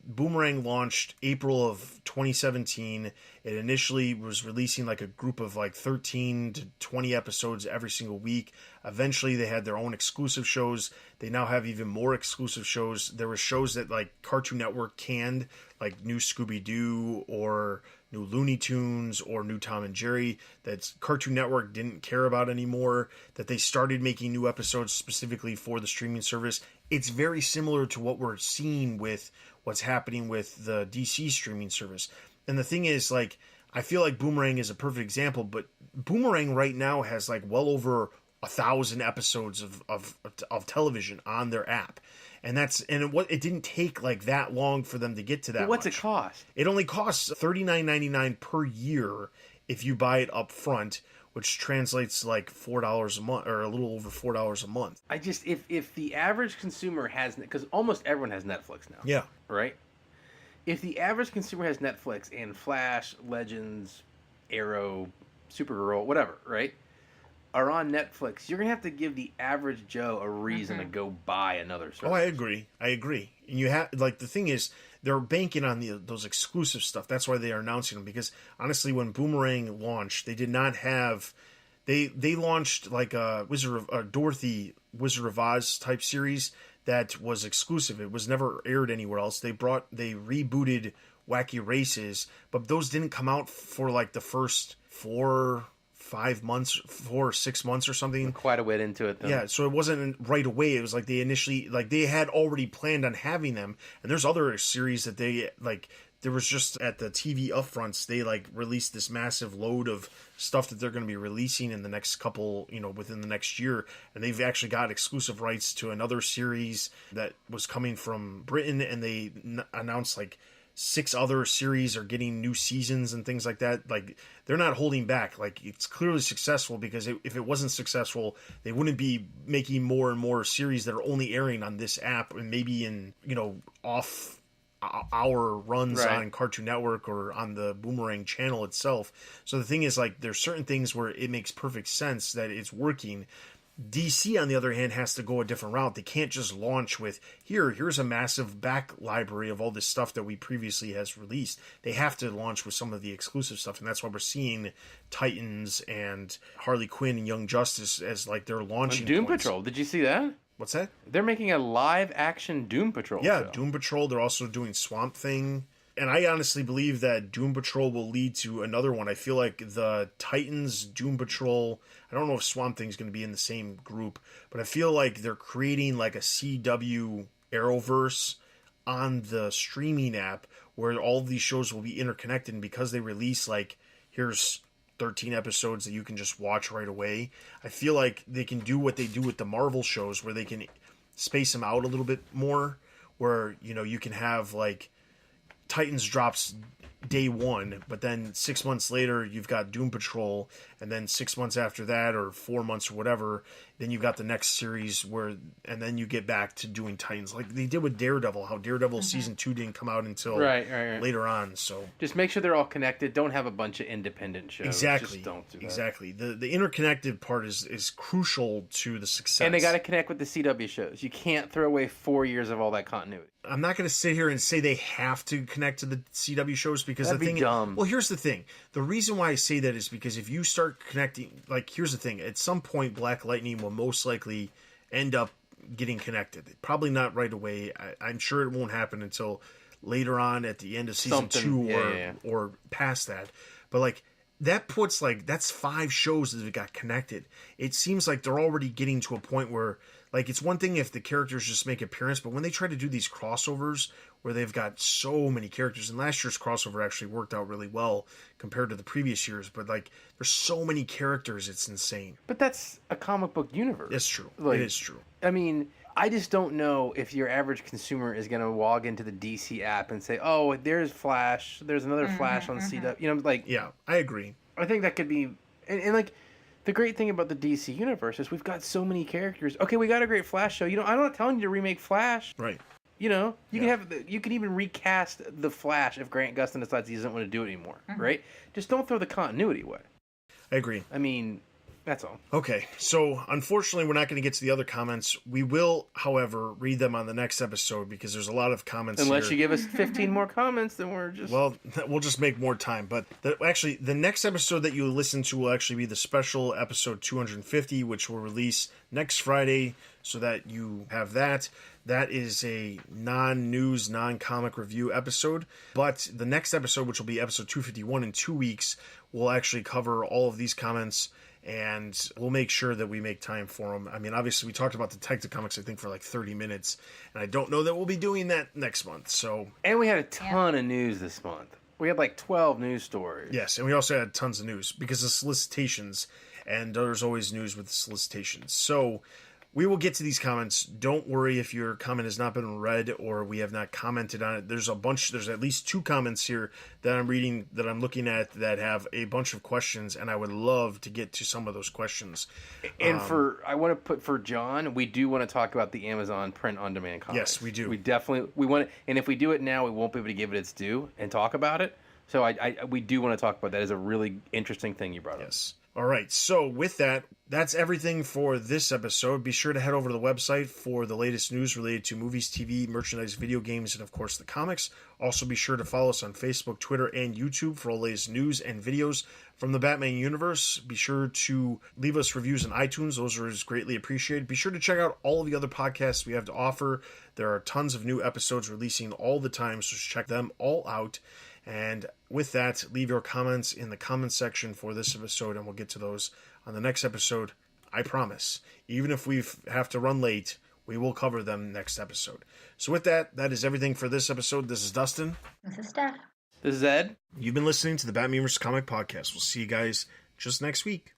Boomerang launched April of 2017. It initially was releasing like a group of like 13 to 20 episodes every single week. Eventually they had their own exclusive shows. They now have even more exclusive shows. There were shows that like Cartoon Network canned, like new Scooby-Doo or new Looney Tunes or new Tom and Jerry, that Cartoon Network didn't care about anymore, that they started making new episodes specifically for the streaming service. It's very similar to what we're seeing with what's happening with the DC streaming service. And the thing is, like, I feel like Boomerang is a perfect example, but Boomerang right now has like well over 1,000 episodes of television on their app. And it didn't take like that long for them to get to that. But what's much. it cost? It only costs $39.99 per year if you buy it up front, which translates to like $4 a month, or a little over $4 a month. I just, if the average consumer has, because almost everyone has Netflix now. Yeah. Right? If the average consumer has Netflix and Flash, Legends, Arrow, Supergirl, whatever, right, are on Netflix, you're going to have to give the average Joe a reason to go buy another service. Oh, I agree. And you have, like, the thing is, they're banking on those exclusive stuff. That's why they are announcing them, because honestly, when Boomerang launched, they did not have, they launched like a Dorothy Wizard of Oz type series that was exclusive. It was never aired anywhere else. They rebooted Wacky Races, but those didn't come out for like the first 4 or 6 months or something. Quite a bit into it, though. Yeah, so it wasn't right away. It was like they initially, like, they had already planned on having them. And there's other series that they, like, there was just at the TV upfronts, they, like, released this massive load of stuff that they're going to be releasing in the next couple, within the next year. And they've actually got exclusive rights to another series that was coming from Britain, and they announced, like, 6 other series are getting new seasons and things like that. Like, they're not holding back. Like, it's clearly successful, because if it wasn't successful, they wouldn't be making more and more series that are only airing on this app and maybe in, off hour runs on Cartoon Network or on the Boomerang channel itself. So the thing is, like, there's certain things where it makes perfect sense that it's working. DC, on the other hand, has to go a different route. They can't just launch with, here's a massive back library of all this stuff that we previously has released. They have to launch with some of the exclusive stuff, and that's why we're seeing Titans and Harley Quinn and Young Justice as, like, their launching Doom points. Patrol, did you see that? What's that? They're making a live-action Doom Patrol show. Doom Patrol. They're also doing Swamp Thing. And I honestly believe that Doom Patrol will lead to another one. I feel like the Titans, Doom Patrol, I don't know if Swamp Thing's going to be in the same group, but I feel like they're creating like a CW Arrowverse on the streaming app where all of these shows will be interconnected, and because they release like here's 13 episodes that you can just watch right away, I feel like they can do what they do with the Marvel shows where they can space them out a little bit more, where you can have like Titans drops day 1, but then 6 months later you've got Doom Patrol, and then 6 months after that, or 4 months or whatever, then you've got the next series and then you get back to doing Titans like they did with Daredevil. How Daredevil season 2 didn't come out until right. later on. So just make sure they're all connected. Don't have a bunch of independent shows. Exactly. Just don't do that. Exactly. The interconnected part is crucial to the success. And they got to connect with the CW shows. You can't throw away 4 years of all that continuity. I'm not going to sit here and say they have to connect to the CW shows because That'd the thing. be dumb. Well, here's the thing. The reason why I say that is because if you start connecting, like, here's the thing. At some point, Black Lightning will most likely end up getting connected. Probably not right away. I'm sure it won't happen until later on at the end of season 2 or past that. But like that puts that's 5 shows that have got connected. It seems like they're already getting to a point where like it's one thing if the characters just make appearance, but when they try to do these crossovers where they've got so many characters, and last year's crossover actually worked out really well compared to the previous years, but like there's so many characters, it's insane. But that's a comic book universe. It's true. Like, it is true. I mean, I just don't know if your average consumer is going to log into the DC app and say, "Oh, there's Flash. There's another Flash on CW." Like, yeah, I agree. I think that could be, and like, the great thing about the DC universe is we've got so many characters. Okay, we got a great Flash show. I'm not telling you to remake Flash. Right. You can even recast the Flash if Grant Gustin decides he doesn't want to do it anymore. Right? Just don't throw the continuity away. I agree. I mean, that's all. Okay, so unfortunately we're not going to get to the other comments. We will, however, read them on the next episode because there's a lot of comments Unless here. you give us 15 more comments, then we're just... Well, we'll just make more time. But the next episode that you listen to will actually be the special episode 250, which will release next Friday, so that you have that. That is a non-news, non-comic review episode. But the next episode, which will be episode 251 in 2 weeks, will actually cover all of these comments, and we'll make sure that we make time for them. I mean, obviously, we talked about Detective Comics, I think, for like 30 minutes, and I don't know that we'll be doing that next month. So, and we had a ton of news this month. We had like 12 news stories. Yes, and we also had tons of news because of solicitations, and there's always news with the solicitations. So, we will get to these comments. Don't worry if your comment has not been read or we have not commented on it. There's at least 2 comments here that I'm reading, that I'm looking at, that have a bunch of questions, and I would love to get to some of those questions. And I want to put for John, we do want to talk about the Amazon print-on-demand comics. Yes, we do. We want to, and if we do it now, we won't be able to give it its due and talk about it. So we do want to talk about that. As a really interesting thing you brought up. Yes. All right, so with that, that's everything for this episode. Be sure to head over to the website for the latest news related to movies, TV, merchandise, video games, and of course the comics. Also be sure to follow us on Facebook, Twitter, and YouTube for all the latest news and videos from the Batman universe. Be sure to leave us reviews on iTunes. Those are greatly appreciated. Be sure to check out all of the other podcasts we have to offer. There are tons of new episodes releasing all the time, so check them all out. And with that, leave your comments in the comment section for this episode, and we'll get to those on the next episode. I promise. Even if we have to run late, we will cover them next episode. So with that, that is everything for this episode. This is Dustin. This is Steph. This is Ed. You've been listening to the Batman vs. Comic Podcast. We'll see you guys just next week.